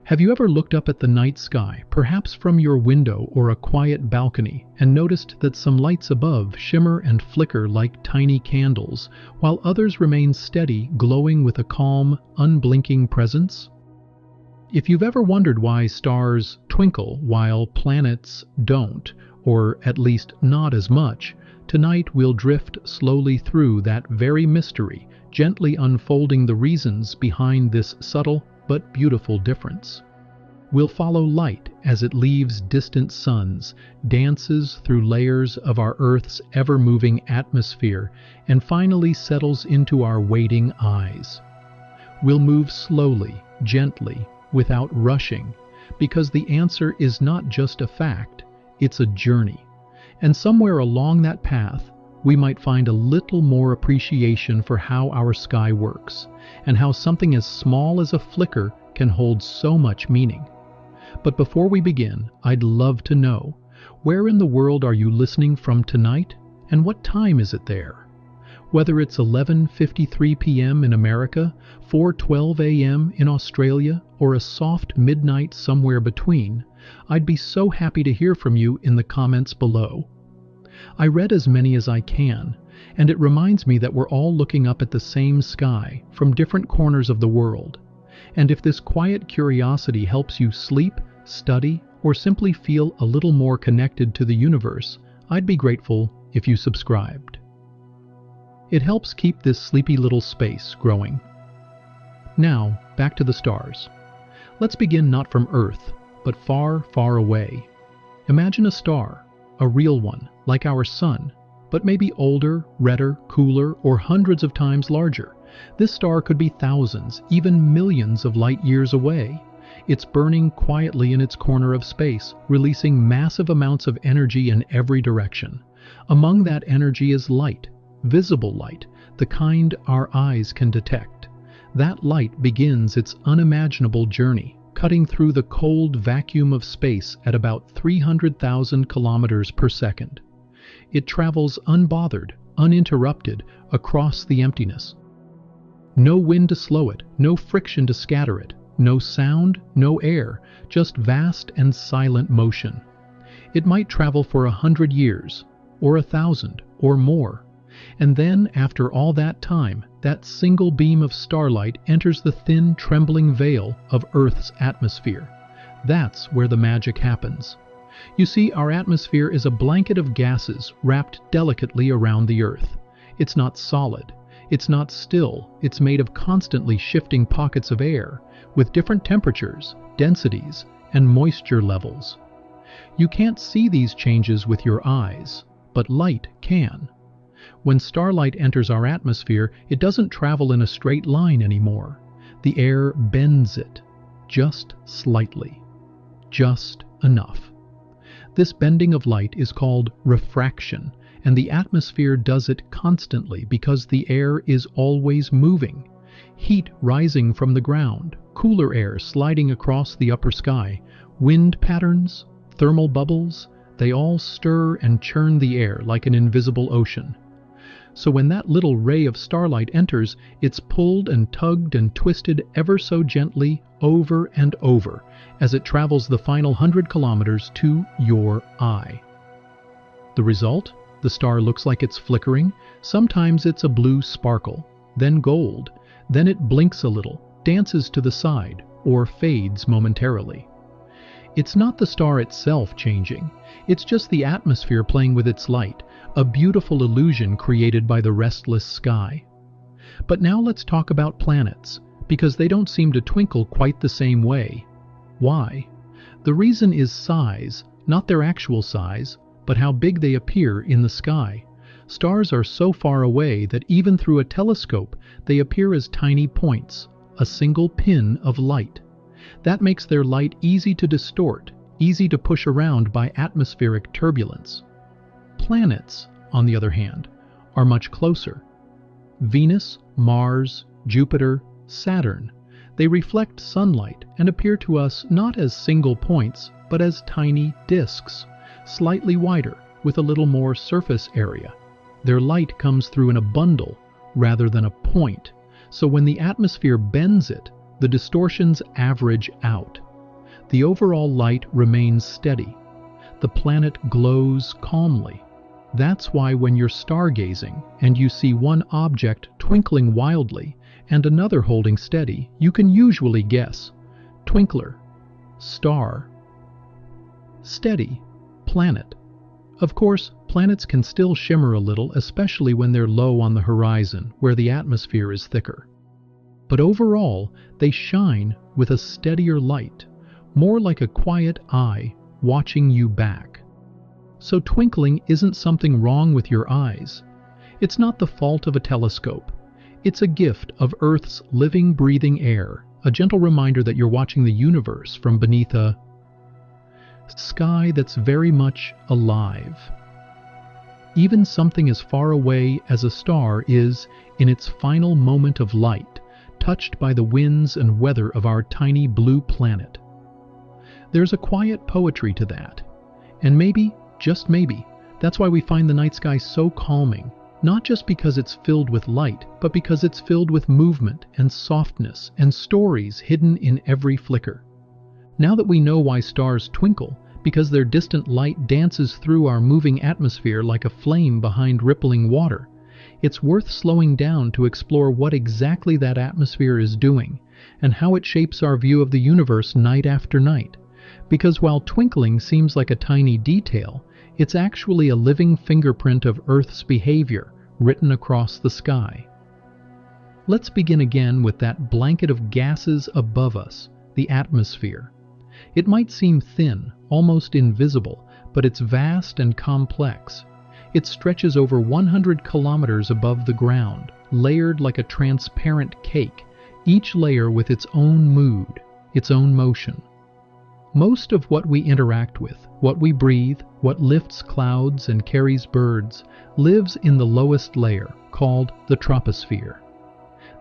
Have you ever looked up at the night sky, perhaps from your window or a quiet balcony, and noticed that some lights above shimmer and flicker like tiny candles, while others remain steady, glowing with a calm, unblinking presence? If you've ever wondered why stars twinkle while planets don't, or at least not as much, tonight we'll drift slowly through that very mystery, gently unfolding the reasons behind this subtle but beautiful difference. We'll follow light as it leaves distant suns, dances through layers of our Earth's ever-moving atmosphere, and finally settles into our waiting eyes. We'll move slowly, gently, without rushing, because the answer is not just a fact, it's a journey. And somewhere along that path, we might find a little more appreciation for how our sky works, and how something as small as a flicker can hold so much meaning. But before we begin, I'd love to know, where in the world are you listening from tonight, and what time is it there? Whether it's 11:53 p.m. in America, 4:12 a.m. in Australia, or a soft midnight somewhere between, I'd be so happy to hear from you in the comments below. I read as many as I can, and it reminds me that we're all looking up at the same sky from different corners of the world. And if this quiet curiosity helps you sleep, study, or simply feel a little more connected to the universe, I'd be grateful if you subscribed. It helps keep this sleepy little space growing. Now, back to the stars. Let's begin not from Earth, but far, far away. Imagine a star, a real one, like our sun, but maybe older, redder, cooler, or hundreds of times larger. This star could be thousands, even millions of light years away. It's burning quietly in its corner of space, releasing massive amounts of energy in every direction. Among that energy is light, visible light, the kind our eyes can detect. That light begins its unimaginable journey, cutting through the cold vacuum of space at about 300,000 kilometers per second. It travels unbothered, uninterrupted, across the emptiness. No wind to slow it, no friction to scatter it, no sound, no air, just vast and silent motion. It might travel for 100 years, or 1,000, or more. And then, after all that time, that single beam of starlight enters the thin, trembling veil of Earth's atmosphere. That's where the magic happens. You see, our atmosphere is a blanket of gases wrapped delicately around the Earth. It's not solid. It's not still. It's made of constantly shifting pockets of air, with different temperatures, densities, and moisture levels. You can't see these changes with your eyes, but light can. When starlight enters our atmosphere, it doesn't travel in a straight line anymore. The air bends it, just slightly, just enough. This bending of light is called refraction, and the atmosphere does it constantly because the air is always moving. Heat rising from the ground, cooler air sliding across the upper sky, wind patterns, thermal bubbles, they all stir and churn the air like an invisible ocean. So when that little ray of starlight enters, it's pulled and tugged and twisted ever so gently over and over as it travels the final 100 kilometers to your eye. The result? The star looks like it's flickering. Sometimes it's a blue sparkle, then gold, then it blinks a little, dances to the side, or fades momentarily. It's not the star itself changing, it's just the atmosphere playing with its light, a beautiful illusion created by the restless sky. But now let's talk about planets, because they don't seem to twinkle quite the same way. Why? The reason is size, not their actual size, but how big they appear in the sky. Stars are so far away that even through a telescope, they appear as tiny points, a single pin of light. That makes their light easy to distort, easy to push around by atmospheric turbulence. Planets, on the other hand, are much closer. Venus, Mars, Jupiter, Saturn, they reflect sunlight and appear to us not as single points, but as tiny disks, slightly wider, with a little more surface area. Their light comes through in a bundle rather than a point, so when the atmosphere bends it, the distortions average out. The overall light remains steady. The planet glows calmly. That's why when you're stargazing and you see one object twinkling wildly and another holding steady, you can usually guess: twinkler, star, steady, planet. Of course, planets can still shimmer a little, especially when they're low on the horizon, where the atmosphere is thicker. But overall, they shine with a steadier light, more like a quiet eye watching you back. So twinkling isn't something wrong with your eyes. It's not the fault of a telescope. It's a gift of Earth's living, breathing air, a gentle reminder that you're watching the universe from beneath a sky that's very much alive. Even something as far away as a star is, in its final moment of light, touched by the winds and weather of our tiny blue planet. There's a quiet poetry to that. And maybe, just maybe, that's why we find the night sky so calming, not just because it's filled with light, but because it's filled with movement and softness and stories hidden in every flicker. Now that we know why stars twinkle, because their distant light dances through our moving atmosphere like a flame behind rippling water, it's worth slowing down to explore what exactly that atmosphere is doing and how it shapes our view of the universe night after night. Because while twinkling seems like a tiny detail, it's actually a living fingerprint of Earth's behavior written across the sky. Let's begin again with that blanket of gases above us, the atmosphere. It might seem thin, almost invisible, but it's vast and complex. It stretches over 100 kilometers above the ground, layered like a transparent cake, each layer with its own mood, its own motion. Most of what we interact with, what we breathe, what lifts clouds and carries birds, lives in the lowest layer, called the troposphere.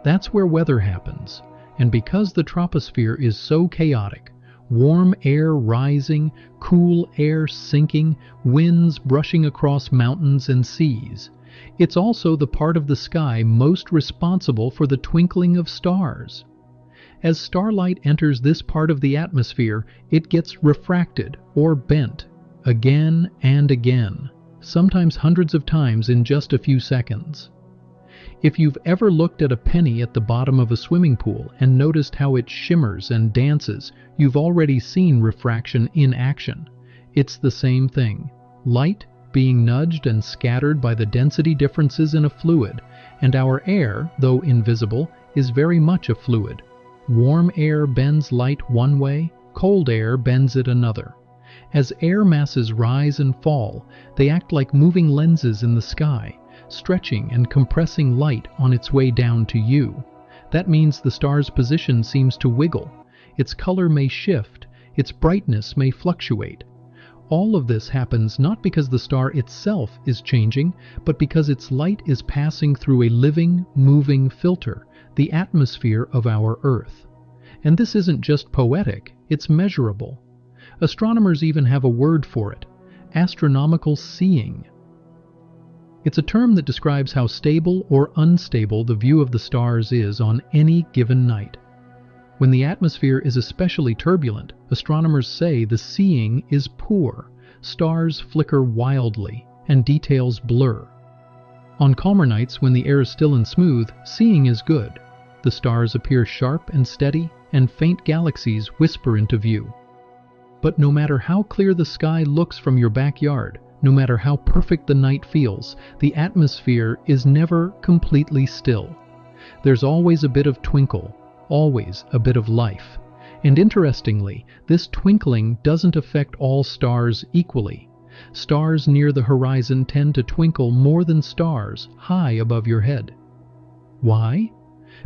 That's where weather happens, and because the troposphere is so chaotic, warm air rising, cool air sinking, winds brushing across mountains and seas, it's also the part of the sky most responsible for the twinkling of stars. As starlight enters this part of the atmosphere, it gets refracted or bent again and again, sometimes hundreds of times in just a few seconds. If you've ever looked at a penny at the bottom of a swimming pool and noticed how it shimmers and dances, you've already seen refraction in action. It's the same thing. Light being nudged and scattered by the density differences in a fluid, and our air, though invisible, is very much a fluid. Warm air bends light one way, cold air bends it another. As air masses rise and fall, they act like moving lenses in the sky, stretching and compressing light on its way down to you. That means the star's position seems to wiggle. Its color may shift, its brightness may fluctuate. All of this happens not because the star itself is changing, but because its light is passing through a living, moving filter, the atmosphere of our Earth. And this isn't just poetic, it's measurable. Astronomers even have a word for it: astronomical seeing. It's a term that describes how stable or unstable the view of the stars is on any given night. When the atmosphere is especially turbulent, astronomers say the seeing is poor. Stars flicker wildly, and details blur. On calmer nights, when the air is still and smooth, seeing is good. The stars appear sharp and steady, and faint galaxies whisper into view. But no matter how clear the sky looks from your backyard, no matter how perfect the night feels, the atmosphere is never completely still. There's always a bit of twinkle, always a bit of life. And interestingly, this twinkling doesn't affect all stars equally. Stars near the horizon tend to twinkle more than stars high above your head. Why?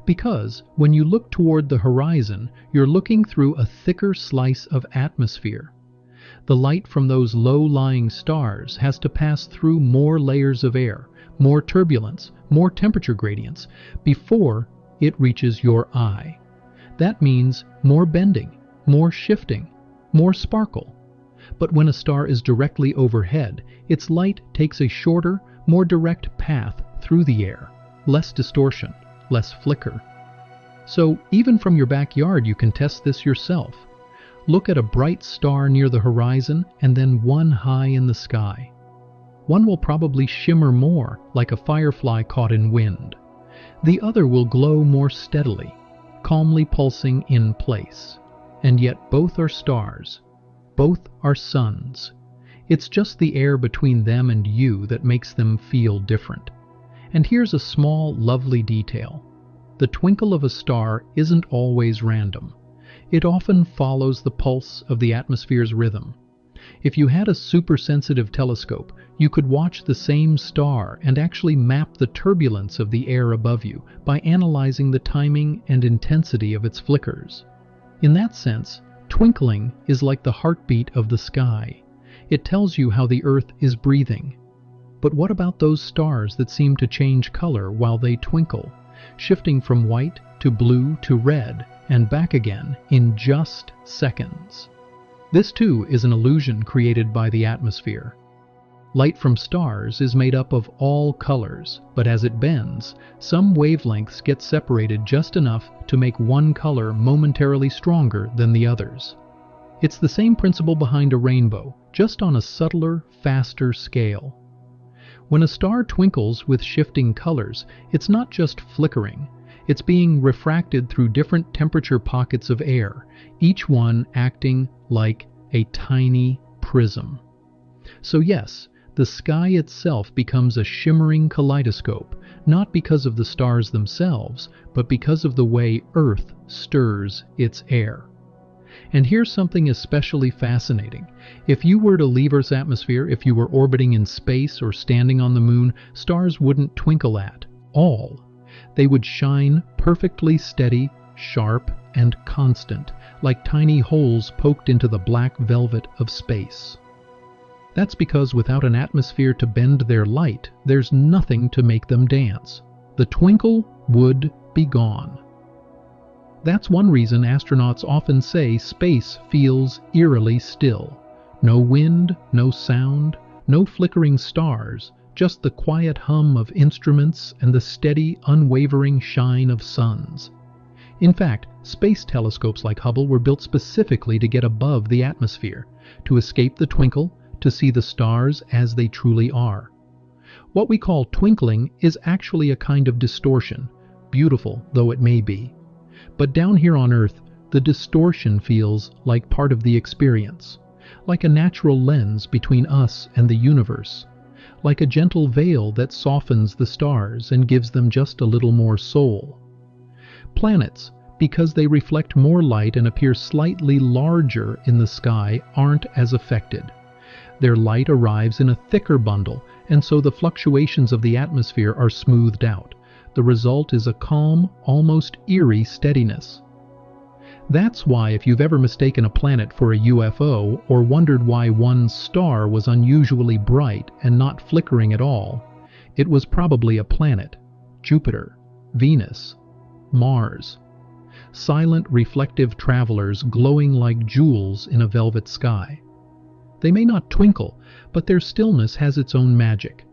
Because when you look toward the horizon, you're looking through a thicker slice of atmosphere. The light from those low-lying stars has to pass through more layers of air, more turbulence, more temperature gradients, before it reaches your eye. That means more bending, more shifting, more sparkle. But when a star is directly overhead, its light takes a shorter, more direct path through the air, less distortion, less flicker. So even from your backyard you can test this yourself. Look at a bright star near the horizon and then one high in the sky. One will probably shimmer more, like a firefly caught in wind. The other will glow more steadily, calmly pulsing in place. And yet both are stars. Both are suns. It's just the air between them and you that makes them feel different. And here's a small, lovely detail. The twinkle of a star isn't always random. It often follows the pulse of the atmosphere's rhythm. If you had a super-sensitive telescope, you could watch the same star and actually map the turbulence of the air above you by analyzing the timing and intensity of its flickers. In that sense, twinkling is like the heartbeat of the sky. It tells you how the Earth is breathing. But what about those stars that seem to change color while they twinkle, shifting from white to blue to red and back again in just seconds? This too is an illusion created by the atmosphere. Light from stars is made up of all colors, but as it bends, some wavelengths get separated just enough to make one color momentarily stronger than the others. It's the same principle behind a rainbow, just on a subtler, faster scale. When a star twinkles with shifting colors, it's not just flickering. It's being refracted through different temperature pockets of air, each one acting like a tiny prism. So yes, the sky itself becomes a shimmering kaleidoscope, not because of the stars themselves, but because of the way Earth stirs its air. And here's something especially fascinating. If you were to leave Earth's atmosphere, if you were orbiting in space or standing on the moon, stars wouldn't twinkle at all. They would shine perfectly steady, sharp, and constant, like tiny holes poked into the black velvet of space. That's because without an atmosphere to bend their light, there's nothing to make them dance. The twinkle would be gone. That's one reason astronauts often say space feels eerily still. No wind, no sound, no flickering stars, just the quiet hum of instruments and the steady, unwavering shine of suns. In fact, space telescopes like Hubble were built specifically to get above the atmosphere, to escape the twinkle, to see the stars as they truly are. What we call twinkling is actually a kind of distortion, beautiful though it may be. But down here on Earth, the distortion feels like part of the experience, like a natural lens between us and the universe, like a gentle veil that softens the stars and gives them just a little more soul. Planets, because they reflect more light and appear slightly larger in the sky, aren't as affected. Their light arrives in a thicker bundle, and so the fluctuations of the atmosphere are smoothed out. The result is a calm, almost eerie steadiness. That's why if you've ever mistaken a planet for a UFO or wondered why one star was unusually bright and not flickering at all, it was probably a planet. Jupiter, Venus, Mars. Silent, reflective travelers glowing like jewels in a velvet sky. They may not twinkle, but their stillness has its own magic.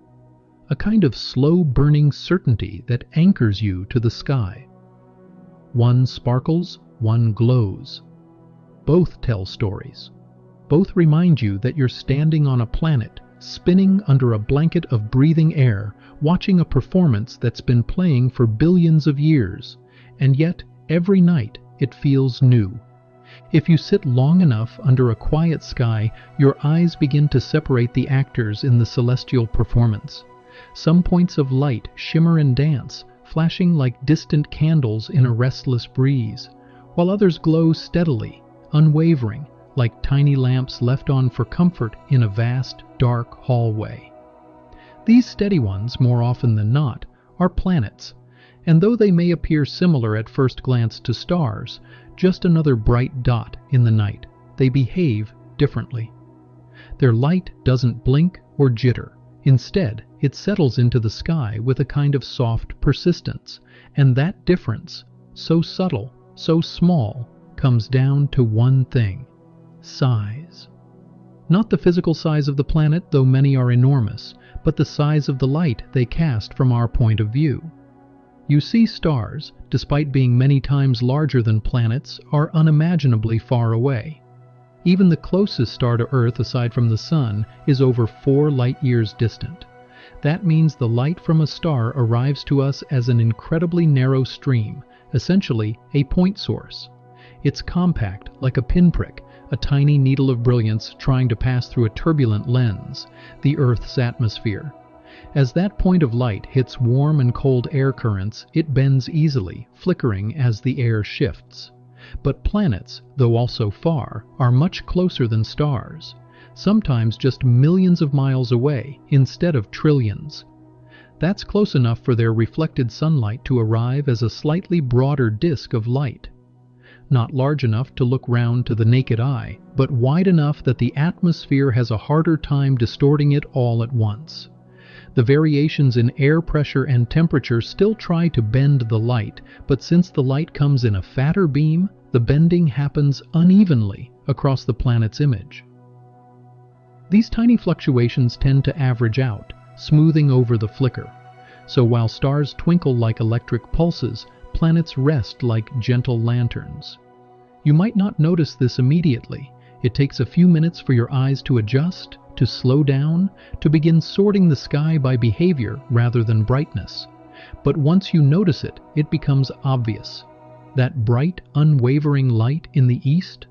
A kind of slow-burning certainty that anchors you to the sky. One sparkles, one glows. Both tell stories. Both remind you that you're standing on a planet, spinning under a blanket of breathing air, watching a performance that's been playing for billions of years, and yet every night it feels new. If you sit long enough under a quiet sky, your eyes begin to separate the actors in the celestial performance. Some points of light shimmer and dance, flashing like distant candles in a restless breeze, while others glow steadily, unwavering, like tiny lamps left on for comfort in a vast, dark hallway. These steady ones, more often than not, are planets, and though they may appear similar at first glance to stars, just another bright dot in the night, they behave differently. Their light doesn't blink or jitter. Instead, it settles into the sky with a kind of soft persistence, and that difference, so subtle, so small, comes down to one thing: size. Not the physical size of the planet, though many are enormous, but the size of the light they cast from our point of view. You see, stars, despite being many times larger than planets, are unimaginably far away. Even the closest star to Earth aside from the Sun is over 4 light-years distant. That means the light from a star arrives to us as an incredibly narrow stream, essentially a point source. It's compact, like a pinprick, a tiny needle of brilliance trying to pass through a turbulent lens, the Earth's atmosphere. As that point of light hits warm and cold air currents, it bends easily, flickering as the air shifts. But planets, though also far, are much closer than stars, sometimes just millions of miles away instead of trillions. That's close enough for their reflected sunlight to arrive as a slightly broader disk of light. Not large enough to look round to the naked eye, but wide enough that the atmosphere has a harder time distorting it all at once. The variations in air pressure and temperature still try to bend the light, but since the light comes in a fatter beam, the bending happens unevenly across the planet's image. These tiny fluctuations tend to average out, smoothing over the flicker. So while stars twinkle like electric pulses, planets rest like gentle lanterns. You might not notice this immediately. It takes a few minutes for your eyes to adjust, to slow down, to begin sorting the sky by behavior rather than brightness. But once you notice it, it becomes obvious. That bright, unwavering light in the east?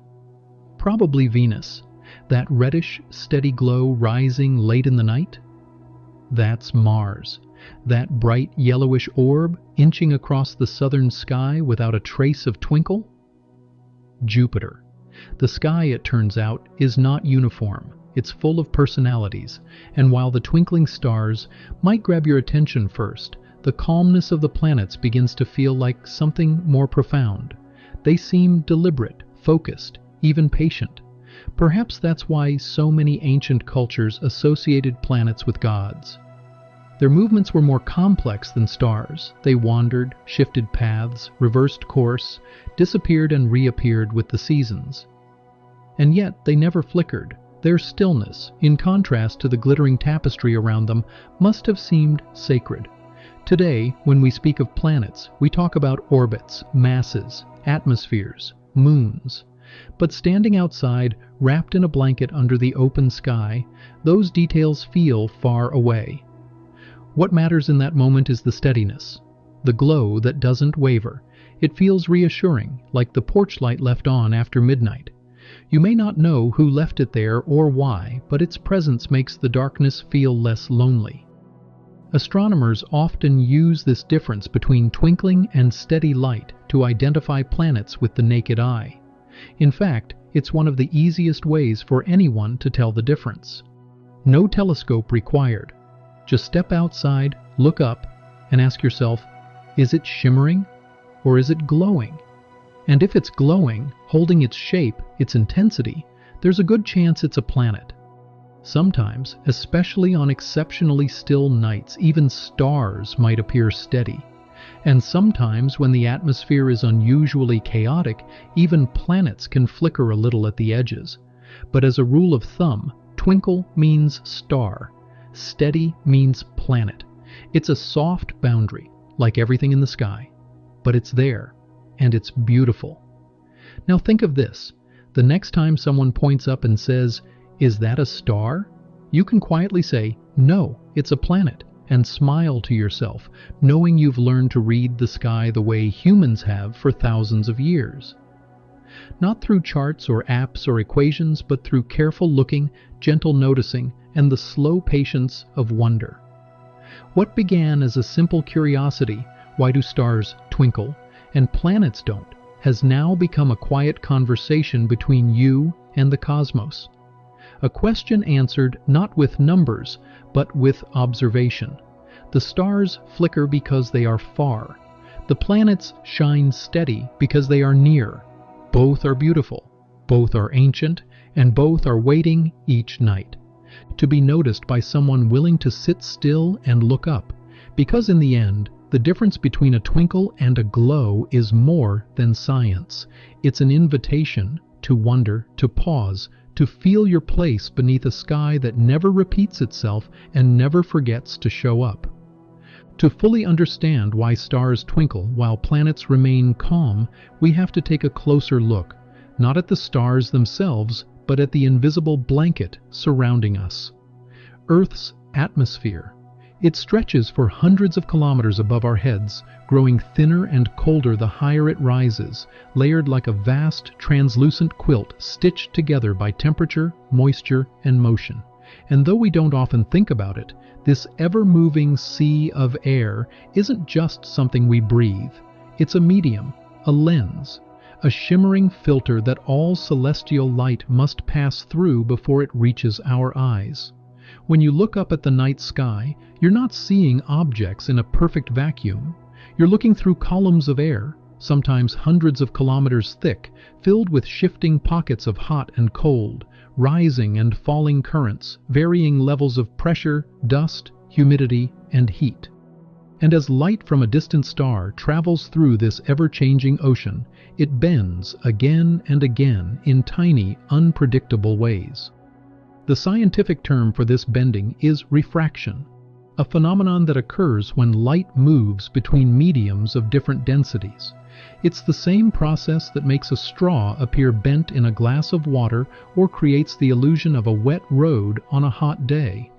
Probably Venus. That reddish, steady glow rising late in the night? That's Mars. That bright yellowish orb inching across the southern sky without a trace of twinkle? Jupiter. The sky, it turns out, is not uniform. It's full of personalities, and while the twinkling stars might grab your attention first, the calmness of the planets begins to feel like something more profound. They seem deliberate, focused, even patient. Perhaps that's why so many ancient cultures associated planets with gods. Their movements were more complex than stars. They wandered, shifted paths, reversed course, disappeared and reappeared with the seasons. And yet they never flickered. Their stillness, in contrast to the glittering tapestry around them, must have seemed sacred. Today, when we speak of planets, we talk about orbits, masses, atmospheres, moons. But standing outside, wrapped in a blanket under the open sky, those details feel far away. What matters in that moment is the steadiness, the glow that doesn't waver. It feels reassuring, like the porch light left on after midnight. You may not know who left it there or why, but its presence makes the darkness feel less lonely. Astronomers often use this difference between twinkling and steady light to identify planets with the naked eye. In fact, it's one of the easiest ways for anyone to tell the difference. No telescope required. Just step outside, look up, and ask yourself, is it shimmering or is it glowing? And if it's glowing, holding its shape, its intensity, there's a good chance it's a planet. Sometimes, especially on exceptionally still nights, even stars might appear steady. And sometimes, when the atmosphere is unusually chaotic, even planets can flicker a little at the edges. But as a rule of thumb, twinkle means star. Steady means planet. It's a soft boundary, like everything in the sky. But it's there, and it's beautiful. Now think of this. The next time someone points up and says, "Is that a star?" you can quietly say, "No, it's a planet," and smile to yourself, knowing you've learned to read the sky the way humans have for thousands of years. Not through charts or apps or equations, but through careful looking, gentle noticing, and the slow patience of wonder. What began as a simple curiosity, why do stars twinkle and planets don't, has now become a quiet conversation between you and the cosmos. A question answered not with numbers, but with observation. The stars flicker because they are far. The planets shine steady because they are near. Both are beautiful, both are ancient, and both are waiting each night to be noticed by someone willing to sit still and look up, because in the end, the difference between a twinkle and a glow is more than science. It's an invitation to wonder, to pause, to feel your place beneath a sky that never repeats itself and never forgets to show up. To fully understand why stars twinkle while planets remain calm, we have to take a closer look, not at the stars themselves, but at the invisible blanket surrounding us. Earth's atmosphere. It stretches for hundreds of kilometers above our heads, growing thinner and colder the higher it rises, layered like a vast, translucent quilt stitched together by temperature, moisture, and motion. And though we don't often think about it, this ever-moving sea of air isn't just something we breathe. It's a medium, a lens, a shimmering filter that all celestial light must pass through before it reaches our eyes. When you look up at the night sky, you're not seeing objects in a perfect vacuum. You're looking through columns of air, sometimes hundreds of kilometers thick, filled with shifting pockets of hot and cold, rising and falling currents, varying levels of pressure, dust, humidity, and heat. And as light from a distant star travels through this ever-changing ocean, it bends again and again in tiny, unpredictable ways. The scientific term for this bending is refraction, a phenomenon that occurs when light moves between mediums of different densities. It's the same process that makes a straw appear bent in a glass of water or creates the illusion of a wet road on a hot day.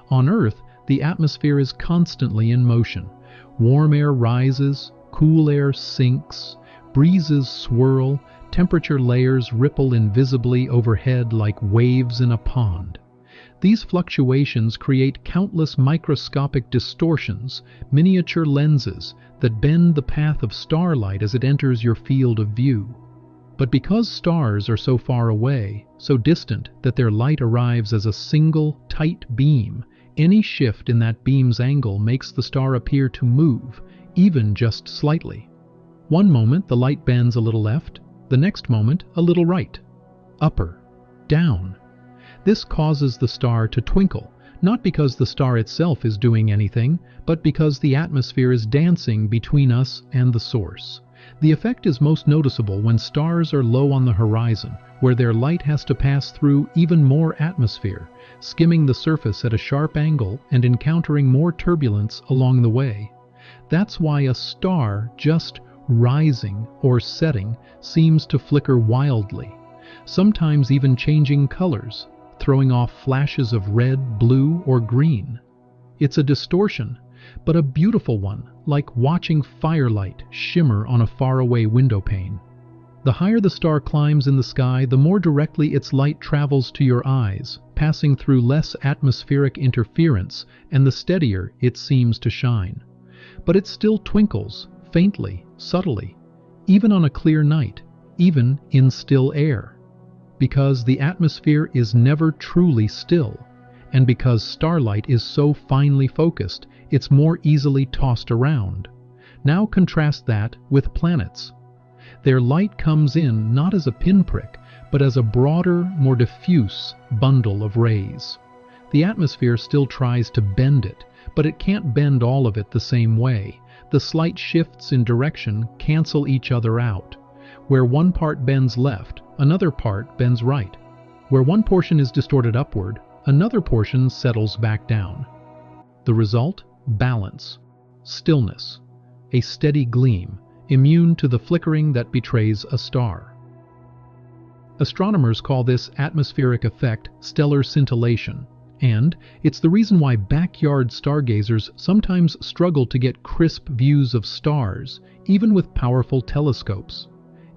On Earth, the atmosphere is constantly in motion. Warm air rises, cool air sinks, breezes swirl, temperature layers ripple invisibly overhead like waves in a pond. These fluctuations create countless microscopic distortions, miniature lenses that bend the path of starlight as it enters your field of view. But because stars are so far away, so distant that their light arrives as a single, tight beam, any shift in that beam's angle makes the star appear to move, even just slightly. One moment the light bends a little left, the next moment a little right, upper, down. This causes the star to twinkle, not because the star itself is doing anything, but because the atmosphere is dancing between us and the source. The effect is most noticeable when stars are low on the horizon, where their light has to pass through even more atmosphere, skimming the surface at a sharp angle and encountering more turbulence along the way. That's why a star just rising or setting seems to flicker wildly, sometimes even changing colors, throwing off flashes of red, blue, or green. It's a distortion, but a beautiful one, like watching firelight shimmer on a faraway window pane. The higher the star climbs in the sky, the more directly its light travels to your eyes, passing through less atmospheric interference, and the steadier it seems to shine. But it still twinkles, faintly, subtly, even on a clear night, even in still air. Because the atmosphere is never truly still, and because starlight is so finely focused, it's more easily tossed around. Now contrast that with planets. Their light comes in not as a pinprick, but as a broader, more diffuse bundle of rays. The atmosphere still tries to bend it, but it can't bend all of it the same way. The slight shifts in direction cancel each other out. Where one part bends left, another part bends right. Where one portion is distorted upward, another portion settles back down. The result? Balance, stillness, a steady gleam, immune to the flickering that betrays a star. Astronomers call this atmospheric effect stellar scintillation, and it's the reason why backyard stargazers sometimes struggle to get crisp views of stars, even with powerful telescopes.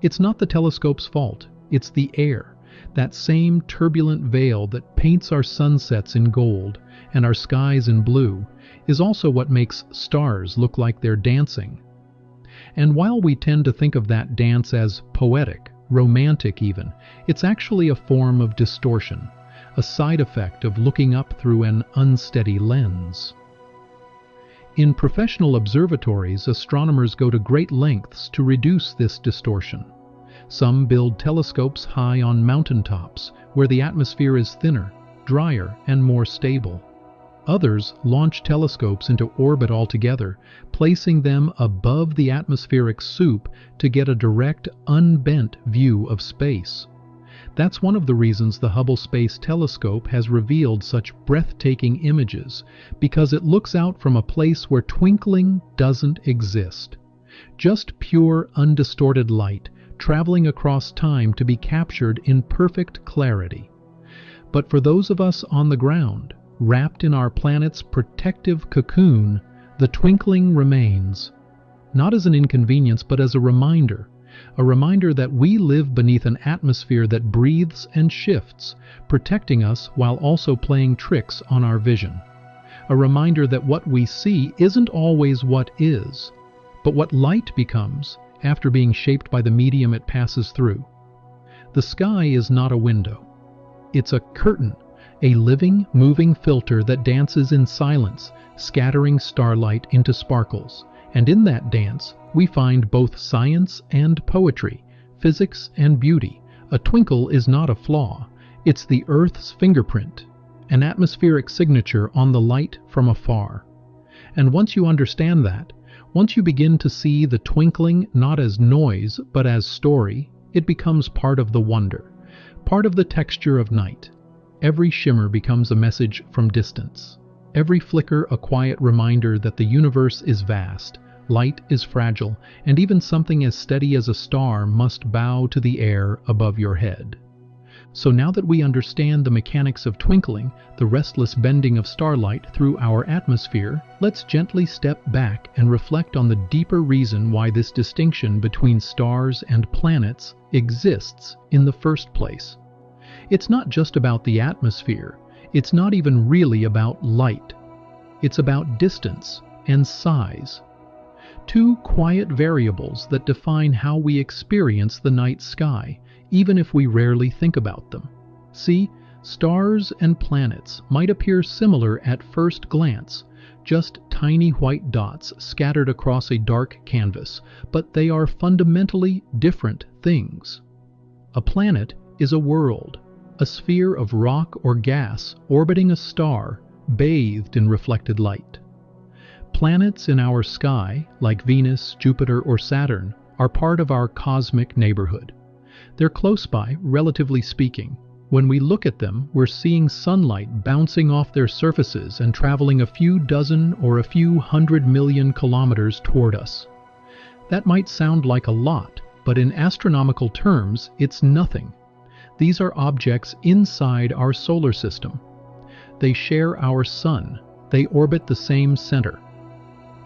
It's not the telescope's fault, it's the air, that same turbulent veil that paints our sunsets in gold and our skies in blue, is also what makes stars look like they're dancing. And while we tend to think of that dance as poetic, romantic even, it's actually a form of distortion, a side effect of looking up through an unsteady lens. In professional observatories, astronomers go to great lengths to reduce this distortion. Some build telescopes high on mountaintops, where the atmosphere is thinner, drier, and more stable. Others launch telescopes into orbit altogether, placing them above the atmospheric soup to get a direct, unbent view of space. That's one of the reasons the Hubble Space Telescope has revealed such breathtaking images, because it looks out from a place where twinkling doesn't exist. Just pure, undistorted light, traveling across time to be captured in perfect clarity. But for those of us on the ground, wrapped in our planet's protective cocoon, the twinkling remains, not as an inconvenience but as a reminder that we live beneath an atmosphere that breathes and shifts, protecting us while also playing tricks on our vision. A reminder that what we see isn't always what is, but what light becomes after being shaped by the medium it passes through. The sky is not a window. It's a curtain, a living, moving filter that dances in silence, scattering starlight into sparkles. And in that dance, we find both science and poetry, physics and beauty. A twinkle is not a flaw. It's the Earth's fingerprint, an atmospheric signature on the light from afar. And once you understand that, once you begin to see the twinkling not as noise but as story, it becomes part of the wonder, part of the texture of night. Every shimmer becomes a message from distance. Every flicker a quiet reminder that the universe is vast, light is fragile, and even something as steady as a star must bow to the air above your head. So now that we understand the mechanics of twinkling, the restless bending of starlight through our atmosphere, let's gently step back and reflect on the deeper reason why this distinction between stars and planets exists in the first place. It's not just about the atmosphere. It's not even really about light. It's about distance and size. Two quiet variables that define how we experience the night sky, even if we rarely think about them. See, stars and planets might appear similar at first glance, just tiny white dots scattered across a dark canvas, but they are fundamentally different things. A planet is a world, a sphere of rock or gas orbiting a star, bathed in reflected light. Planets in our sky, like Venus, Jupiter, or Saturn, are part of our cosmic neighborhood. They're close by, relatively speaking. When we look at them, we're seeing sunlight bouncing off their surfaces and traveling a few dozen or a few 100 million kilometers toward us. That might sound like a lot, but in astronomical terms, it's nothing. These are objects inside our solar system. They share our sun. They orbit the same center.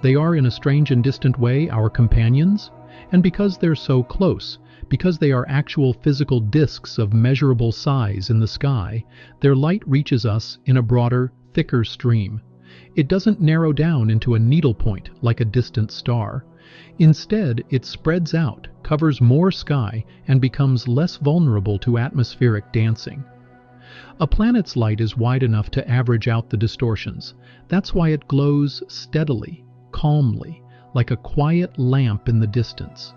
They are, in a strange and distant way, our companions, and because they're so close, because they are actual physical disks of measurable size in the sky, their light reaches us in a broader, thicker stream. It doesn't narrow down into a needlepoint like a distant star. Instead, it spreads out, covers more sky, and becomes less vulnerable to atmospheric dancing. A planet's light is wide enough to average out the distortions. That's why it glows steadily, calmly, like a quiet lamp in the distance.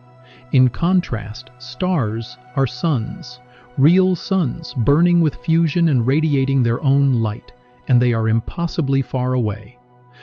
In contrast, stars are suns, real suns burning with fusion and radiating their own light, and they are impossibly far away.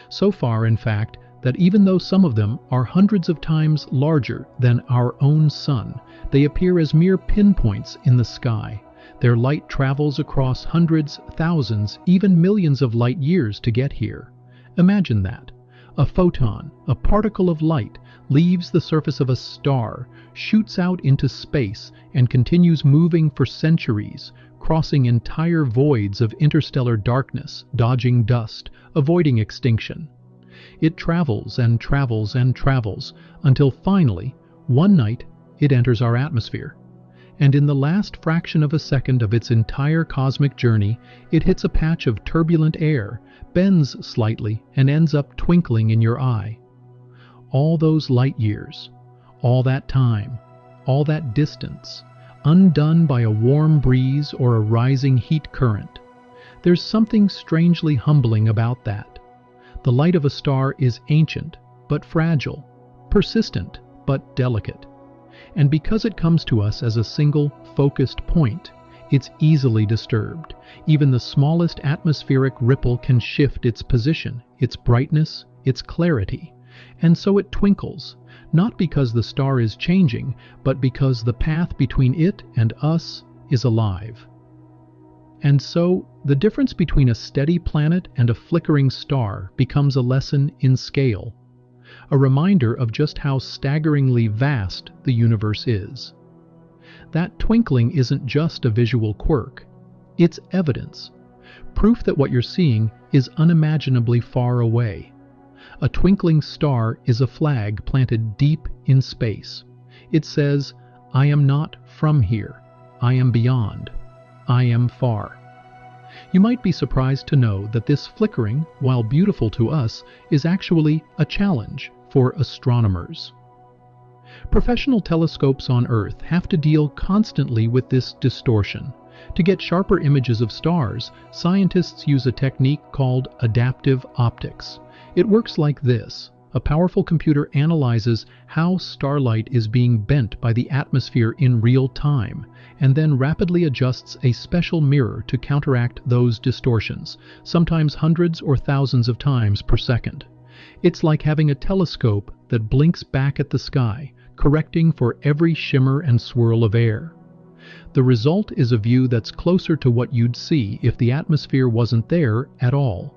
So far, in fact, that even though some of them are hundreds of times larger than our own sun, they appear as mere pinpoints in the sky. Their light travels across hundreds, thousands, even millions of light years to get here. Imagine that. A photon, a particle of light, leaves the surface of a star, shoots out into space, and continues moving for centuries, crossing entire voids of interstellar darkness, dodging dust, avoiding extinction. It travels and travels and travels, until finally, one night, it enters our atmosphere. And in the last fraction of a second of its entire cosmic journey, it hits a patch of turbulent air, bends slightly, and ends up twinkling in your eye. All those light years, all that time, all that distance, undone by a warm breeze or a rising heat current. There's something strangely humbling about that. The light of a star is ancient, but fragile, persistent, but delicate. And because it comes to us as a single, focused point, it's easily disturbed. Even the smallest atmospheric ripple can shift its position, its brightness, its clarity. And so it twinkles, not because the star is changing, but because the path between it and us is alive. And so, the difference between a steady planet and a flickering star becomes a lesson in scale, a reminder of just how staggeringly vast the universe is. That twinkling isn't just a visual quirk. It's evidence. Proof that what you're seeing is unimaginably far away. A twinkling star is a flag planted deep in space. It says, "I am not from here. I am beyond. I am far." You might be surprised to know that this flickering, while beautiful to us, is actually a challenge for astronomers. Professional telescopes on Earth have to deal constantly with this distortion. To get sharper images of stars, scientists use a technique called adaptive optics. It works like this. A powerful computer analyzes how starlight is being bent by the atmosphere in real time, and then rapidly adjusts a special mirror to counteract those distortions, sometimes hundreds or thousands of times per second. It's like having a telescope that blinks back at the sky, correcting for every shimmer and swirl of air. The result is a view that's closer to what you'd see if the atmosphere wasn't there at all.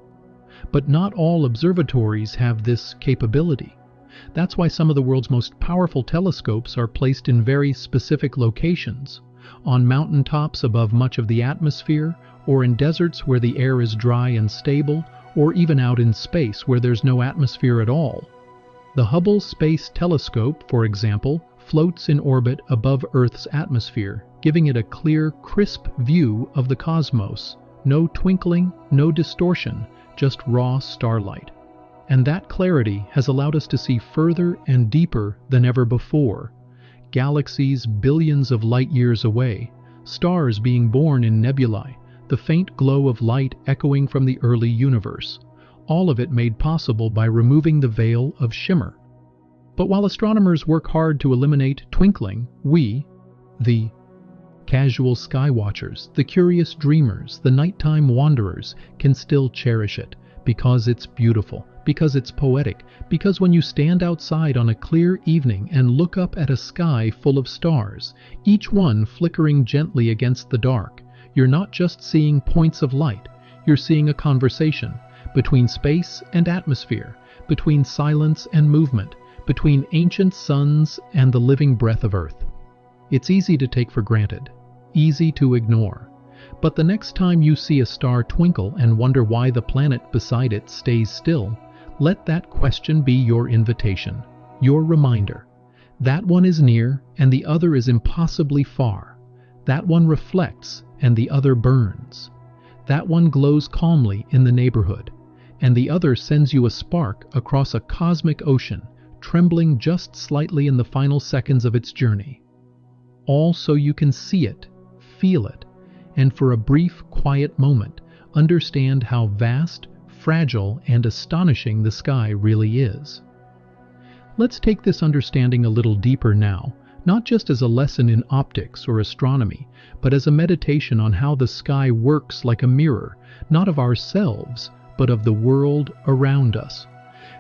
But not all observatories have this capability. That's why some of the world's most powerful telescopes are placed in very specific locations, on mountaintops above much of the atmosphere, or in deserts where the air is dry and stable, or even out in space where there's no atmosphere at all. The Hubble Space Telescope, for example, floats in orbit above Earth's atmosphere, giving it a clear, crisp view of the cosmos. No twinkling, no distortion, just raw starlight. And that clarity has allowed us to see further and deeper than ever before. Galaxies billions of light years away, stars being born in nebulae, the faint glow of light echoing from the early universe. All of it made possible by removing the veil of shimmer. But while astronomers work hard to eliminate twinkling, we, the casual sky watchers, the curious dreamers, the nighttime wanderers, can still cherish it, because it's beautiful, because it's poetic, because when you stand outside on a clear evening and look up at a sky full of stars, each one flickering gently against the dark, you're not just seeing points of light, you're seeing a conversation between space and atmosphere, between silence and movement, between ancient suns and the living breath of Earth. It's easy to take for granted, easy to ignore. But the next time you see a star twinkle and wonder why the planet beside it stays still, let that question be your invitation, your reminder. That one is near and the other is impossibly far. That one reflects and the other burns. That one glows calmly in the neighborhood, and the other sends you a spark across a cosmic ocean, trembling just slightly in the final seconds of its journey. All so you can see it, feel it, and for a brief, quiet moment, understand how vast, fragile, and astonishing the sky really is. Let's take this understanding a little deeper now, not just as a lesson in optics or astronomy, but as a meditation on how the sky works like a mirror, not of ourselves, but of the world around us.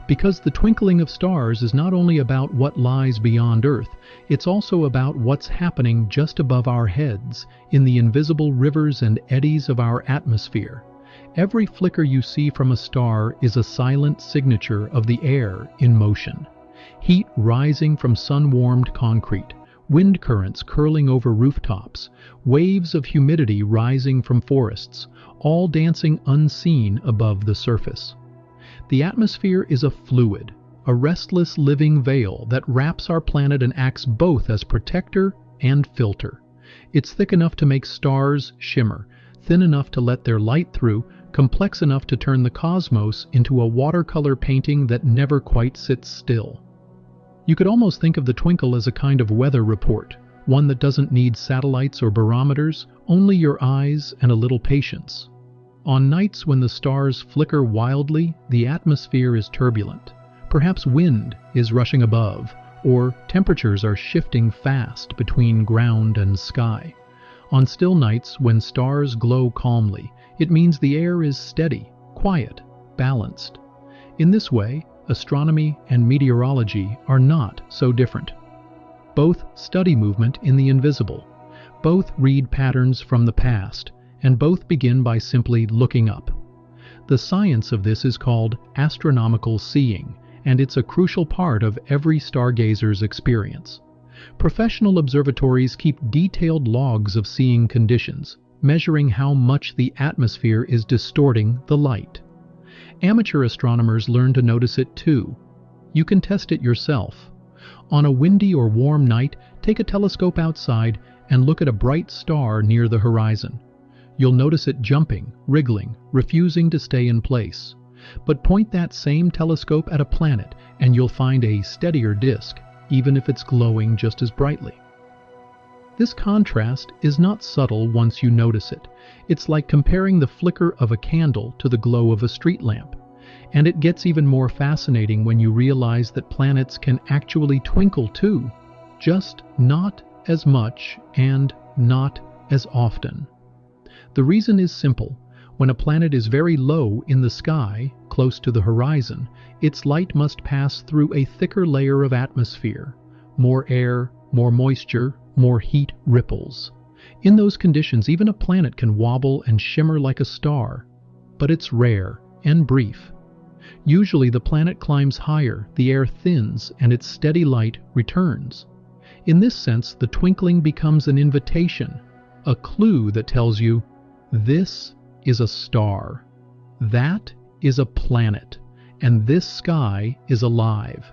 Because the twinkling of stars is not only about what lies beyond Earth, it's also about what's happening just above our heads, in the invisible rivers and eddies of our atmosphere. Every flicker you see from a star is a silent signature of the air in motion. Heat rising from sun-warmed concrete, wind currents curling over rooftops, waves of humidity rising from forests, all dancing unseen above the surface. The atmosphere is a fluid, a restless living veil that wraps our planet and acts both as protector and filter. It's thick enough to make stars shimmer, thin enough to let their light through, complex enough to turn the cosmos into a watercolor painting that never quite sits still. You could almost think of the twinkle as a kind of weather report, one that doesn't need satellites or barometers, only your eyes and a little patience. On nights when the stars flicker wildly, the atmosphere is turbulent. Perhaps wind is rushing above, or temperatures are shifting fast between ground and sky. On still nights when stars glow calmly, it means the air is steady, quiet, balanced. In this way, astronomy and meteorology are not so different. Both study movement in the invisible. Both read patterns from the past, and both begin by simply looking up. The science of this is called astronomical seeing, and it's a crucial part of every stargazer's experience. Professional observatories keep detailed logs of seeing conditions, measuring how much the atmosphere is distorting the light. Amateur astronomers learn to notice it too. You can test it yourself. On a windy or warm night, take a telescope outside and look at a bright star near the horizon. You'll notice it jumping, wriggling, refusing to stay in place. But point that same telescope at a planet and you'll find a steadier disk, even if it's glowing just as brightly. This contrast is not subtle once you notice it. It's like comparing the flicker of a candle to the glow of a street lamp. And it gets even more fascinating when you realize that planets can actually twinkle too, just not as much and not as often. The reason is simple. When a planet is very low in the sky, close to the horizon, its light must pass through a thicker layer of atmosphere. More air, more moisture, more heat ripples. In those conditions, even a planet can wobble and shimmer like a star. But it's rare and brief. Usually the planet climbs higher, the air thins, and its steady light returns. In this sense, the twinkling becomes an invitation, a clue that tells you, this is a star, that is a planet, and this sky is alive.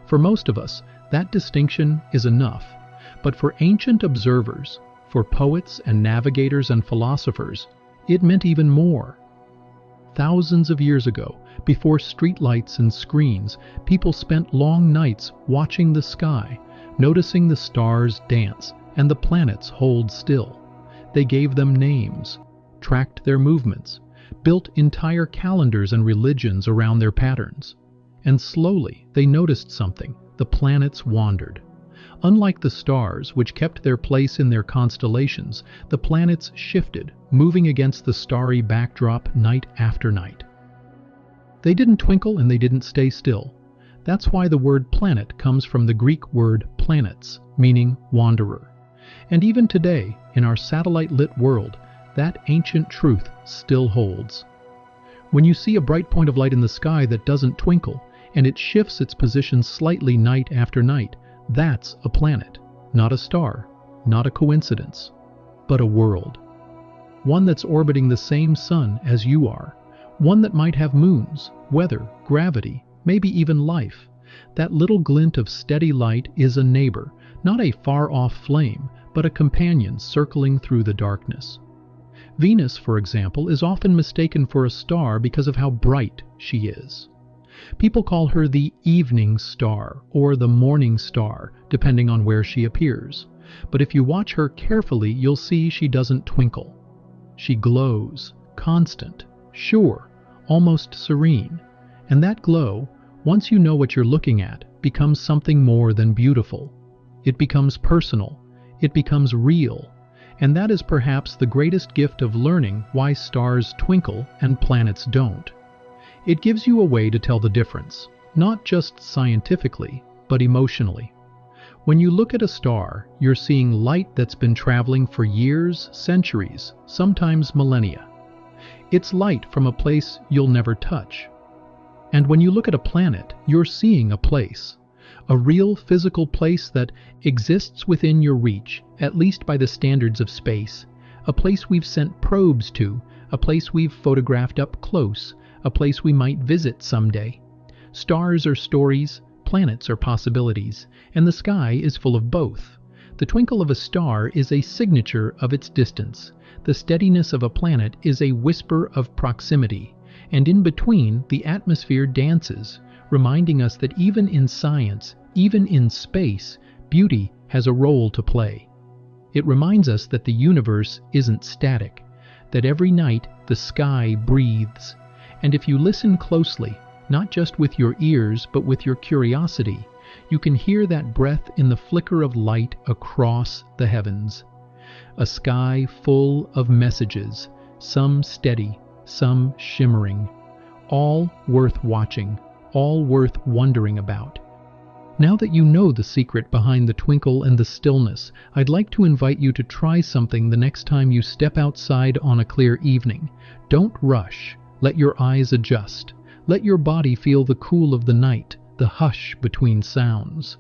For most of us, that distinction is enough. But for ancient observers, for poets and navigators and philosophers, it meant even more. Thousands of years ago, before streetlights and screens, people spent long nights watching the sky, noticing the stars dance and the planets hold still. They gave them names, tracked their movements, built entire calendars and religions around their patterns. And slowly they noticed something. The planets wandered. Unlike the stars, which kept their place in their constellations, the planets shifted, moving against the starry backdrop night after night. They didn't twinkle and they didn't stay still. That's why the word planet comes from the Greek word planets, meaning wanderer. And even today, in our satellite-lit world, that ancient truth still holds. When you see a bright point of light in the sky that doesn't twinkle, and it shifts its position slightly night after night, that's a planet, not a star, not a coincidence, but a world. One that's orbiting the same sun as you are, one that might have moons, weather, gravity, maybe even life. That little glint of steady light is a neighbor, not a far-off flame, but a companion circling through the darkness. Venus, for example, is often mistaken for a star because of how bright she is. People call her the evening star or the morning star, depending on where she appears. But if you watch her carefully, you'll see she doesn't twinkle. She glows, constant, sure, almost serene. And that glow, once you know what you're looking at, becomes something more than beautiful. It becomes personal. It becomes real. And that is perhaps the greatest gift of learning why stars twinkle and planets don't. It gives you a way to tell the difference, not just scientifically, but emotionally. When you look at a star, you're seeing light that's been traveling for years, centuries, sometimes millennia. It's light from a place you'll never touch. And when you look at a planet, you're seeing a place, a real physical place that exists within your reach, at least by the standards of space, a place we've sent probes to, a place we've photographed up close, a place we might visit someday. Stars are stories, planets are possibilities, and the sky is full of both. The twinkle of a star is a signature of its distance. The steadiness of a planet is a whisper of proximity. And in between, the atmosphere dances, reminding us that even in science, even in space, beauty has a role to play. It reminds us that the universe isn't static, that every night the sky breathes. And if you listen closely, not just with your ears but with your curiosity, you can hear that breath in the flicker of light across the heavens. A sky full of messages, some steady, some shimmering, all worth watching, all worth wondering about. Now that you know the secret behind the twinkle and the stillness, I'd like to invite you to try something the next time you step outside on a clear evening. Don't rush. Let your eyes adjust. Let your body feel the cool of the night, the hush between sounds.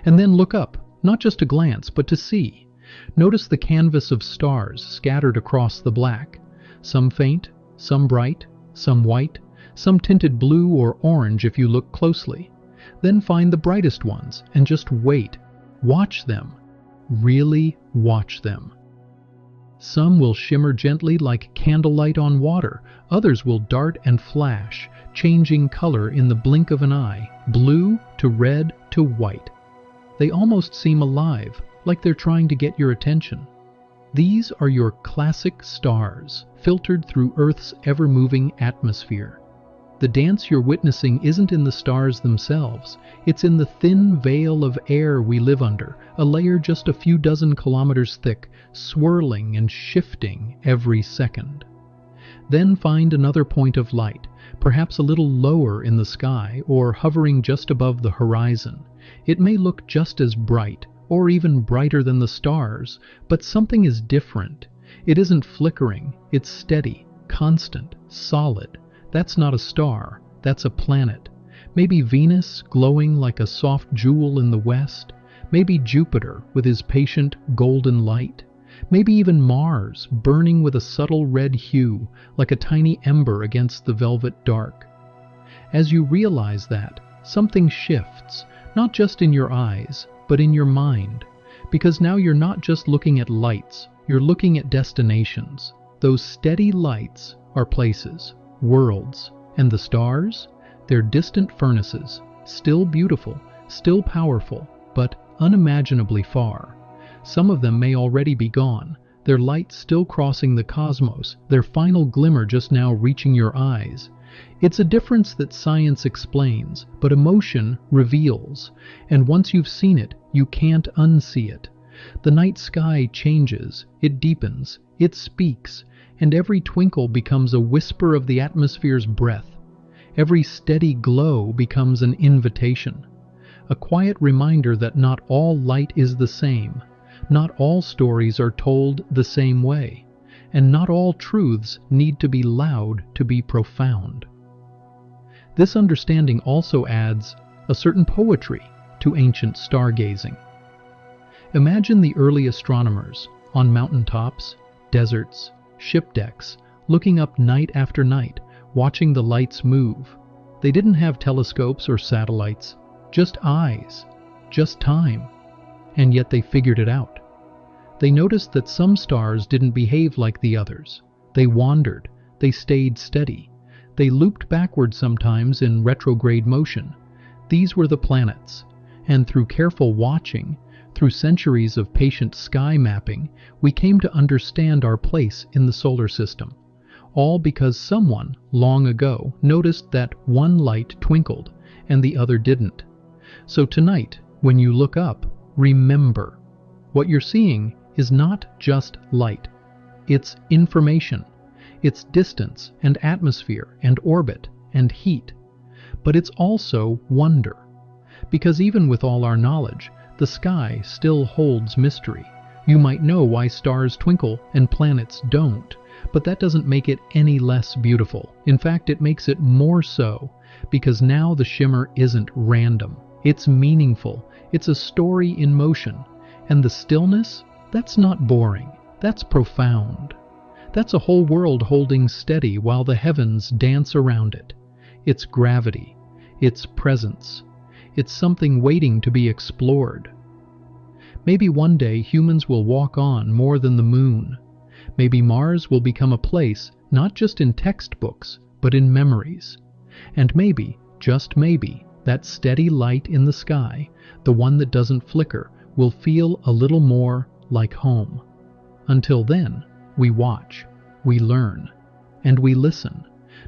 And then look up, not just to glance, but to see. Notice the canvas of stars scattered across the black. Some faint, some bright, some white, some tinted blue or orange if you look closely. Then find the brightest ones and just wait. Watch them. Really watch them. Some will shimmer gently like candlelight on water. Others will dart and flash, changing color in the blink of an eye, blue to red to white. They almost seem alive, like they're trying to get your attention. These are your classic stars, filtered through Earth's ever-moving atmosphere. The dance you're witnessing isn't in the stars themselves, it's in the thin veil of air we live under, a layer just a few dozen kilometers thick, swirling and shifting every second. Then find another point of light, perhaps a little lower in the sky or hovering just above the horizon. It may look just as bright, or even brighter than the stars, but something is different. It isn't flickering, it's steady, constant, solid. That's not a star, that's a planet. Maybe Venus glowing like a soft jewel in the west. Maybe Jupiter with his patient golden light. Maybe even Mars burning with a subtle red hue, like a tiny ember against the velvet dark. As you realize that, something shifts, not just in your eyes, but in your mind. Because now you're not just looking at lights, you're looking at destinations. Those steady lights are places, worlds, and the stars? They're distant furnaces, still beautiful, still powerful, but unimaginably far. Some of them may already be gone, their light still crossing the cosmos, their final glimmer just now reaching your eyes. It's a difference that science explains, but emotion reveals, and once you've seen it, you can't unsee it. The night sky changes, it deepens, it speaks, and every twinkle becomes a whisper of the atmosphere's breath. Every steady glow becomes an invitation, a quiet reminder that not all light is the same, not all stories are told the same way, and not all truths need to be loud to be profound. This understanding also adds a certain poetry to ancient stargazing. Imagine the early astronomers on mountaintops, deserts, ship decks, looking up night after night, watching the lights move. They didn't have telescopes or satellites, just eyes, just time, and yet they figured it out. They noticed that some stars didn't behave like the others. They wandered, they stayed steady. They looped backward sometimes in retrograde motion. These were the planets, and through careful watching, through centuries of patient sky mapping, we came to understand our place in the solar system. All because someone, long ago, noticed that one light twinkled and the other didn't. So tonight, when you look up, remember, what you're seeing is not just light. It's information. It's distance and atmosphere and orbit and heat. But it's also wonder. Because even with all our knowledge, the sky still holds mystery. You might know why stars twinkle and planets don't, but that doesn't make it any less beautiful. In fact, it makes it more so, because now the shimmer isn't random. It's meaningful. It's a story in motion. And the stillness? That's not boring. That's profound. That's a whole world holding steady while the heavens dance around it. It's gravity. It's presence. It's something waiting to be explored. Maybe one day humans will walk on more than the moon. Maybe Mars will become a place not just in textbooks, but in memories. And maybe, just maybe, that steady light in the sky, the one that doesn't flicker, will feel a little more like home. Until then, we watch, we learn, and we listen,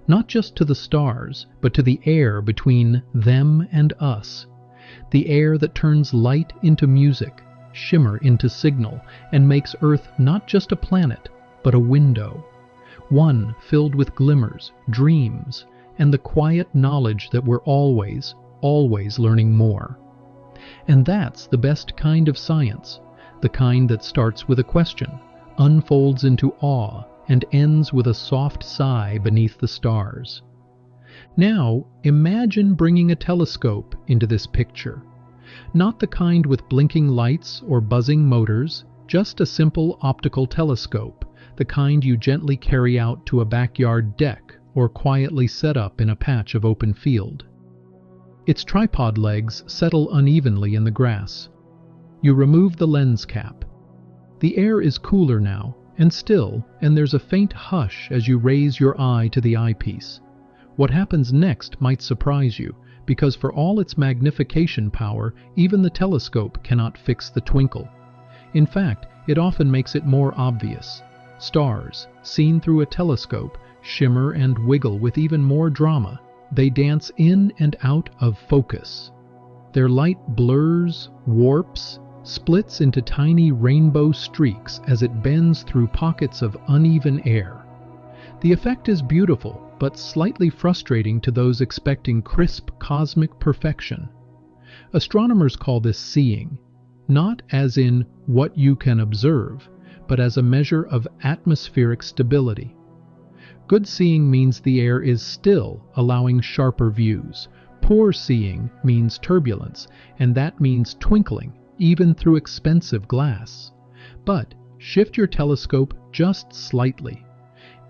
not just to the stars, but to the air between them and us. The air that turns light into music, shimmer into signal, and makes Earth not just a planet, but a window. One filled with glimmers, dreams, and the quiet knowledge that we're always learning more. And that's the best kind of science, the kind that starts with a question, unfolds into awe, and ends with a soft sigh beneath the stars. Now, imagine bringing a telescope into this picture. Not the kind with blinking lights or buzzing motors, just a simple optical telescope, the kind you gently carry out to a backyard deck or quietly set up in a patch of open field. Its tripod legs settle unevenly in the grass. You remove the lens cap. The air is cooler now, and still, and there's a faint hush as you raise your eye to the eyepiece. What happens next might surprise you, because for all its magnification power, even the telescope cannot fix the twinkle. In fact, it often makes it more obvious. Stars, seen through a telescope, shimmer and wiggle with even more drama. They dance in and out of focus. Their light blurs, warps, splits into tiny rainbow streaks as it bends through pockets of uneven air. The effect is beautiful, but slightly frustrating to those expecting crisp cosmic perfection. Astronomers call this seeing, not as in what you can observe, but as a measure of atmospheric stability. Good seeing means the air is still, allowing sharper views. Poor seeing means turbulence, and that means twinkling, even through expensive glass. But shift your telescope just slightly.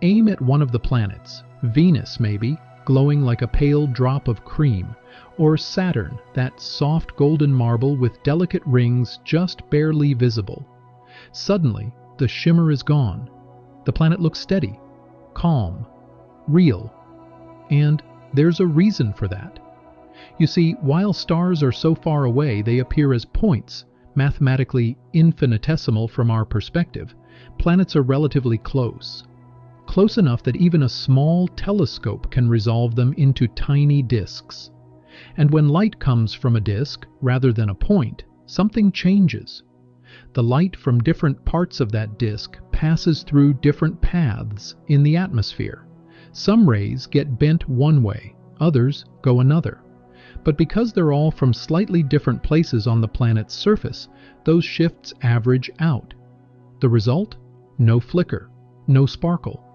Aim at one of the planets, Venus maybe, glowing like a pale drop of cream, or Saturn, that soft golden marble with delicate rings just barely visible. Suddenly, the shimmer is gone. The planet looks steady, calm, real, and there's a reason for that. You see, while stars are so far away they appear as points, mathematically infinitesimal from our perspective, planets are relatively close. Close enough that even a small telescope can resolve them into tiny disks. And when light comes from a disk rather than a point, something changes. The light from different parts of that disk passes through different paths in the atmosphere. Some rays get bent one way, others go another. But because they're all from slightly different places on the planet's surface, those shifts average out. The result? No flicker, no sparkle.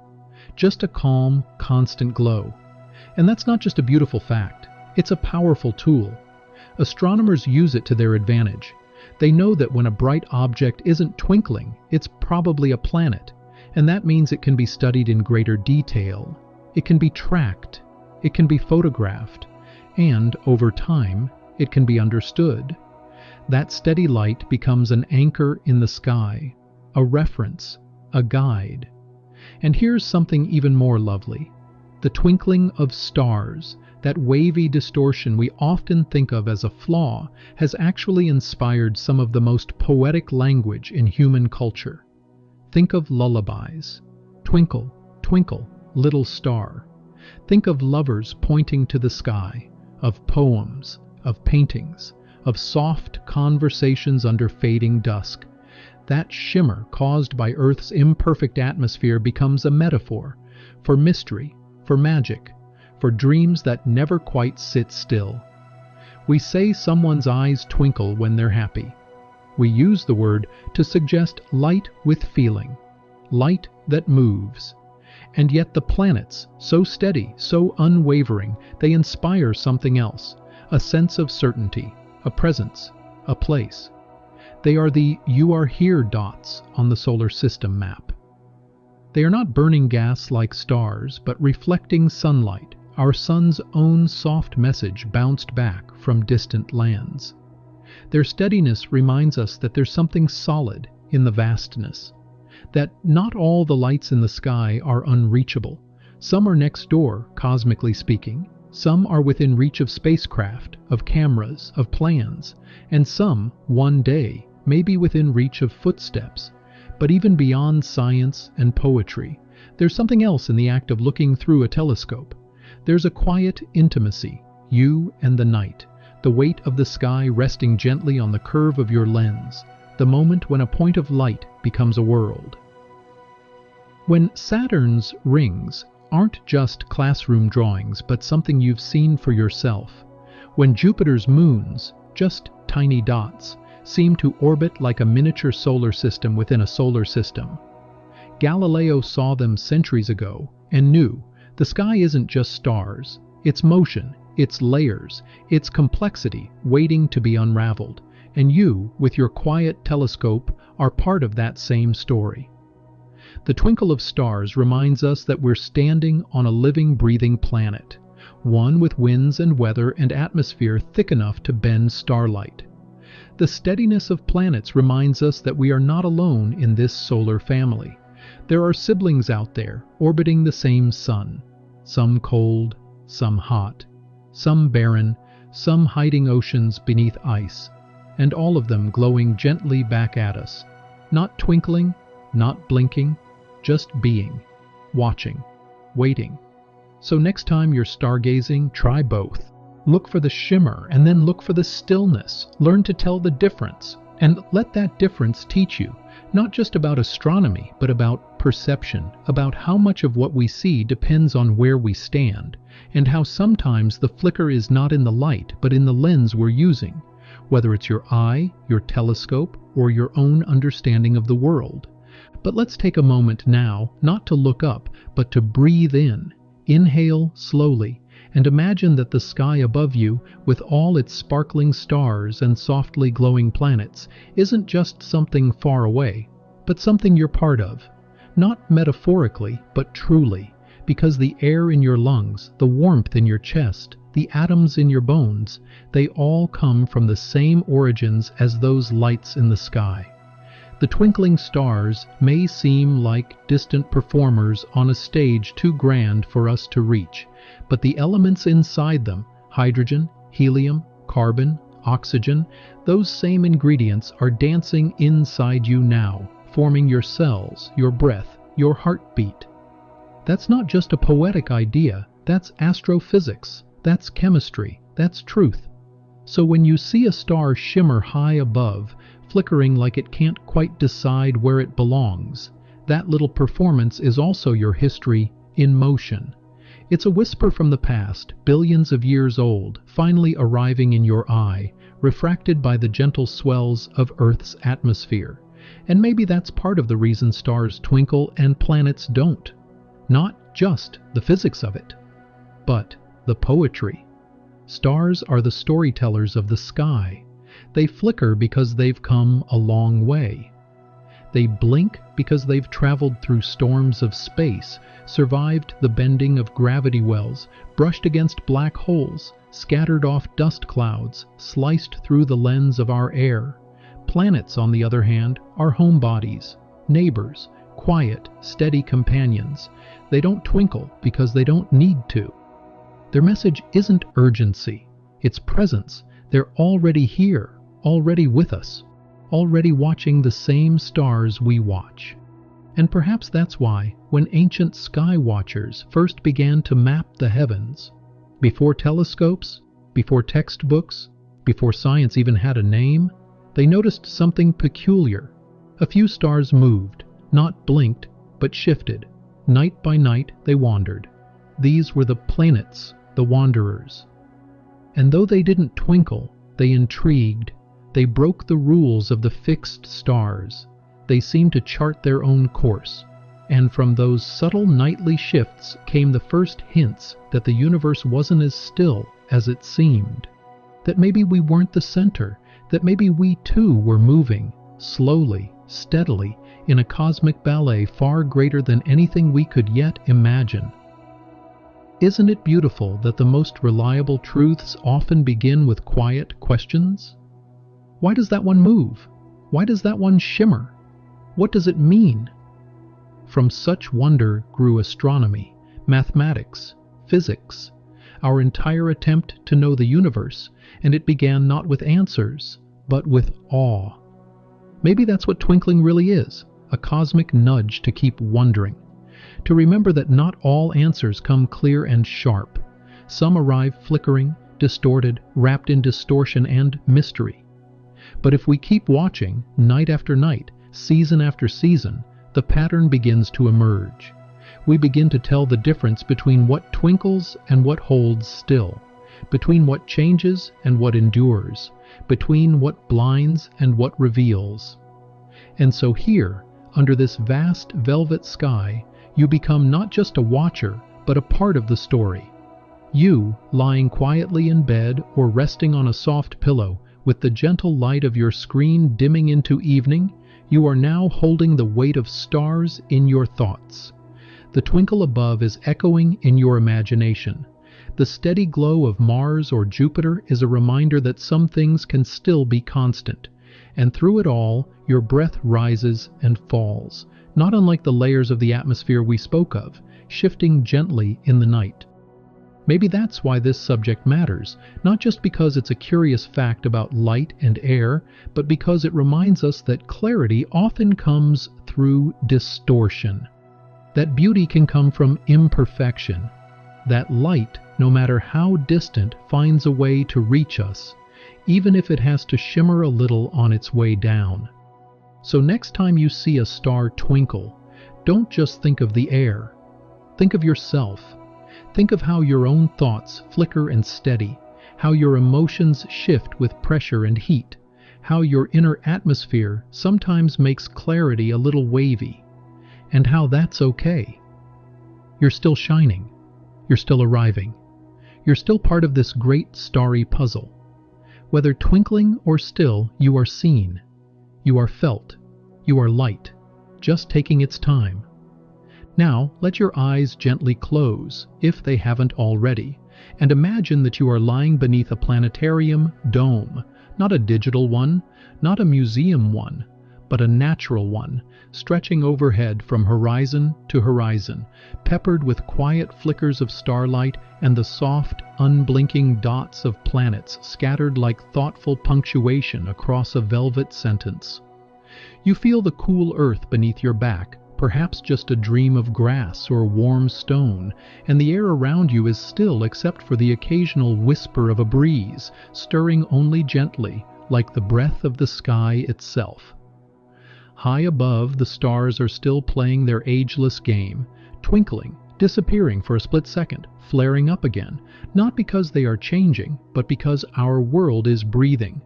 Just a calm, constant glow. And that's not just a beautiful fact, it's a powerful tool. Astronomers use it to their advantage. They know that when a bright object isn't twinkling, it's probably a planet, and that means it can be studied in greater detail. It can be tracked, it can be photographed, and, over time, it can be understood. That steady light becomes an anchor in the sky, a reference, a guide. And here's something even more lovely. The twinkling of stars, that wavy distortion we often think of as a flaw, has actually inspired some of the most poetic language in human culture. Think of lullabies. Twinkle, twinkle, little star. Think of lovers pointing to the sky, of poems, of paintings, of soft conversations under fading dusk. That shimmer caused by Earth's imperfect atmosphere becomes a metaphor for mystery, for magic, for dreams that never quite sit still. We say someone's eyes twinkle when they're happy. We use the word to suggest light with feeling, light that moves. And yet the planets, so steady, so unwavering, they inspire something else, a sense of certainty, a presence, a place. They are the "you are here" dots on the solar system map. They are not burning gas like stars, but reflecting sunlight, our sun's own soft message bounced back from distant lands. Their steadiness reminds us that there's something solid in the vastness, that not all the lights in the sky are unreachable. Some are next door, cosmically speaking. Some are within reach of spacecraft, of cameras, of plans, and some, one day, may be within reach of footsteps. But even beyond science and poetry, there's something else in the act of looking through a telescope. There's a quiet intimacy, you and the night, the weight of the sky resting gently on the curve of your lens, the moment when a point of light becomes a world. When Saturn's rings aren't just classroom drawings, but something you've seen for yourself. When Jupiter's moons, just tiny dots, seem to orbit like a miniature solar system within a solar system. Galileo saw them centuries ago and knew the sky isn't just stars, it's motion, its layers, its complexity waiting to be unraveled. And you, with your quiet telescope, are part of that same story. The twinkle of stars reminds us that we're standing on a living, breathing planet, one with winds and weather and atmosphere thick enough to bend starlight. The steadiness of planets reminds us that we are not alone in this solar family. There are siblings out there, orbiting the same sun, some cold, some hot, some barren, some hiding oceans beneath ice, and all of them glowing gently back at us, not twinkling, not blinking, just being, watching, waiting. So next time you're stargazing, try both. Look for the shimmer and then look for the stillness. Learn to tell the difference, and let that difference teach you, not just about astronomy, but about perception, about how much of what we see depends on where we stand, and how sometimes the flicker is not in the light, but in the lens we're using, whether it's your eye, your telescope, or your own understanding of the world. But let's take a moment now, not to look up, but to breathe in. Inhale slowly, and imagine that the sky above you, with all its sparkling stars and softly glowing planets, isn't just something far away, but something you're part of. Not metaphorically, but truly, because the air in your lungs, the warmth in your chest, the atoms in your bones, they all come from the same origins as those lights in the sky. The twinkling stars may seem like distant performers on a stage too grand for us to reach, but the elements inside them, hydrogen, helium, carbon, oxygen, those same ingredients are dancing inside you now, forming your cells, your breath, your heartbeat. That's not just a poetic idea, that's astrophysics, that's chemistry, that's truth. So when you see a star shimmer high above, flickering like it can't quite decide where it belongs, that little performance is also your history in motion. It's a whisper from the past, billions of years old, finally arriving in your eye, refracted by the gentle swells of Earth's atmosphere. And maybe that's part of the reason stars twinkle and planets don't. Not just the physics of it, but the poetry. Stars are the storytellers of the sky. They flicker because they've come a long way. They blink because they've traveled through storms of space, survived the bending of gravity wells, brushed against black holes, scattered off dust clouds, sliced through the lens of our air. Planets, on the other hand, are homebodies, neighbors, quiet, steady companions. They don't twinkle because they don't need to. Their message isn't urgency, it's presence. They're already here, already with us, already watching the same stars we watch. And perhaps that's why, when ancient sky watchers first began to map the heavens, before telescopes, before textbooks, before science even had a name, they noticed something peculiar. A few stars moved, not blinked, but shifted. Night by night they wandered. These were the planets, the wanderers. And though they didn't twinkle, they intrigued. They broke the rules of the fixed stars. They seemed to chart their own course. And from those subtle nightly shifts came the first hints that the universe wasn't as still as it seemed. That maybe we weren't the center. That maybe we too were moving, slowly, steadily, in a cosmic ballet far greater than anything we could yet imagine. Isn't it beautiful that the most reliable truths often begin with quiet questions? Why does that one move? Why does that one shimmer? What does it mean? From such wonder grew astronomy, mathematics, physics, our entire attempt to know the universe, and it began not with answers, but with awe. Maybe that's what twinkling really is, a cosmic nudge to keep wondering. To remember that not all answers come clear and sharp. Some arrive flickering, distorted, wrapped in distortion and mystery. But if we keep watching, night after night, season after season, the pattern begins to emerge. We begin to tell the difference between what twinkles and what holds still, between what changes and what endures, between what blinds and what reveals. And so here, under this vast velvet sky, you become not just a watcher, but a part of the story. You, lying quietly in bed or resting on a soft pillow, with the gentle light of your screen dimming into evening, you are now holding the weight of stars in your thoughts. The twinkle above is echoing in your imagination. The steady glow of Mars or Jupiter is a reminder that some things can still be constant. And through it all, your breath rises and falls, not unlike the layers of the atmosphere we spoke of, shifting gently in the night. Maybe that's why this subject matters, not just because it's a curious fact about light and air, but because it reminds us that clarity often comes through distortion. That beauty can come from imperfection. That light, no matter how distant, finds a way to reach us, even if it has to shimmer a little on its way down. So next time you see a star twinkle, don't just think of the air. Think of yourself. Think of how your own thoughts flicker and steady, how your emotions shift with pressure and heat, how your inner atmosphere sometimes makes clarity a little wavy, and how that's okay. You're still shining. You're still arriving. You're still part of this great starry puzzle. Whether twinkling or still, you are seen. You are felt. You are light, just taking its time. Now, let your eyes gently close, if they haven't already, and imagine that you are lying beneath a planetarium dome, not a digital one, not a museum one, but a natural one, stretching overhead from horizon to horizon, peppered with quiet flickers of starlight and the soft, unblinking dots of planets scattered like thoughtful punctuation across a velvet sentence. You feel the cool earth beneath your back, perhaps just a dream of grass or warm stone, and the air around you is still except for the occasional whisper of a breeze, stirring only gently, like the breath of the sky itself. High above, the stars are still playing their ageless game, twinkling, disappearing for a split second, flaring up again, not because they are changing, but because our world is breathing.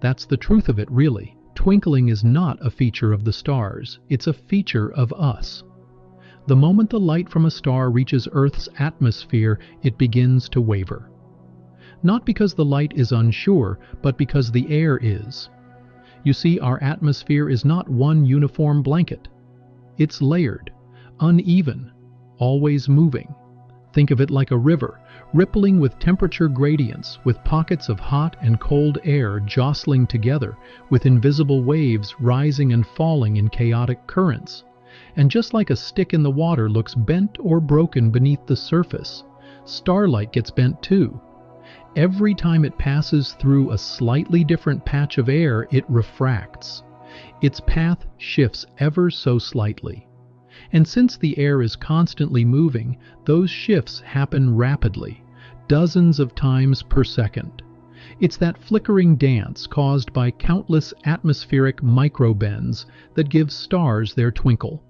That's the truth of it, really. Twinkling is not a feature of the stars, it's a feature of us. The moment the light from a star reaches Earth's atmosphere, it begins to waver. Not because the light is unsure, but because the air is. You see, our atmosphere is not one uniform blanket. It's layered, uneven, always moving. Think of it like a river, rippling with temperature gradients, with pockets of hot and cold air jostling together, with invisible waves rising and falling in chaotic currents. And just like a stick in the water looks bent or broken beneath the surface, starlight gets bent too. Every time it passes through a slightly different patch of air, it refracts. Its path shifts ever so slightly. And since the air is constantly moving, those shifts happen rapidly, dozens of times per second. It's that flickering dance caused by countless atmospheric microbends that gives stars their twinkle.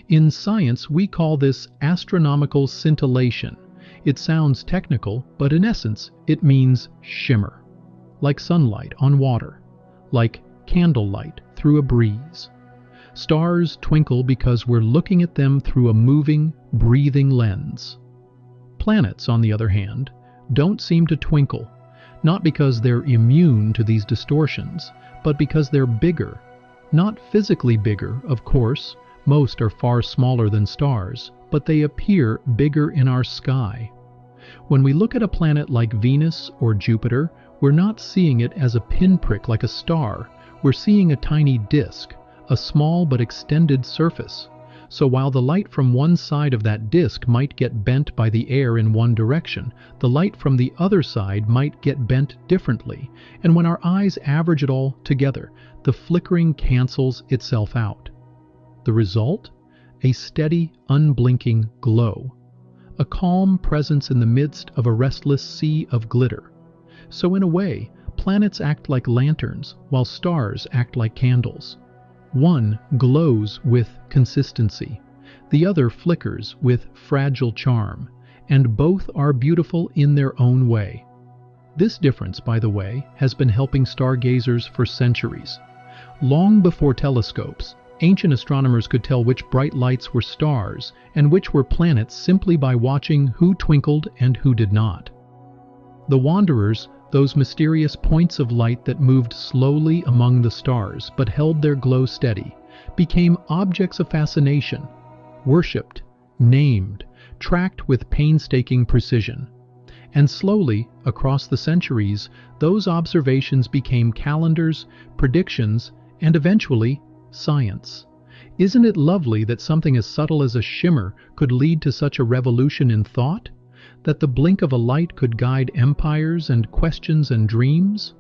In science, we call this astronomical scintillation. It sounds technical, but in essence, it means shimmer. Like sunlight on water, like candlelight through a breeze. Stars twinkle because we're looking at them through a moving, breathing lens. Planets, on the other hand, don't seem to twinkle, not because they're immune to these distortions, but because they're bigger. Not physically bigger, of course, most are far smaller than stars, but they appear bigger in our sky. When we look at a planet like Venus or Jupiter, we're not seeing it as a pinprick like a star, we're seeing a tiny disk, a small but extended surface. So while the light from one side of that disk might get bent by the air in one direction, the light from the other side might get bent differently, and when our eyes average it all together, the flickering cancels itself out. The result? A steady, unblinking glow. A calm presence in the midst of a restless sea of glitter. So in a way, planets act like lanterns, while stars act like candles. One glows with consistency, the other flickers with fragile charm, and both are beautiful in their own way. This difference, by the way, has been helping stargazers for centuries. Long before telescopes, Ancient astronomers could tell which bright lights were stars and which were planets simply by watching who twinkled and who did not. The wanderers, those mysterious points of light that moved slowly among the stars but held their glow steady, became objects of fascination, worshipped, named, tracked with painstaking precision. And slowly, across the centuries, those observations became calendars, predictions, and eventually, science. Isn't it lovely that something as subtle as a shimmer could lead to such a revolution in thought? That the blink of a light could guide empires and questions and dreams?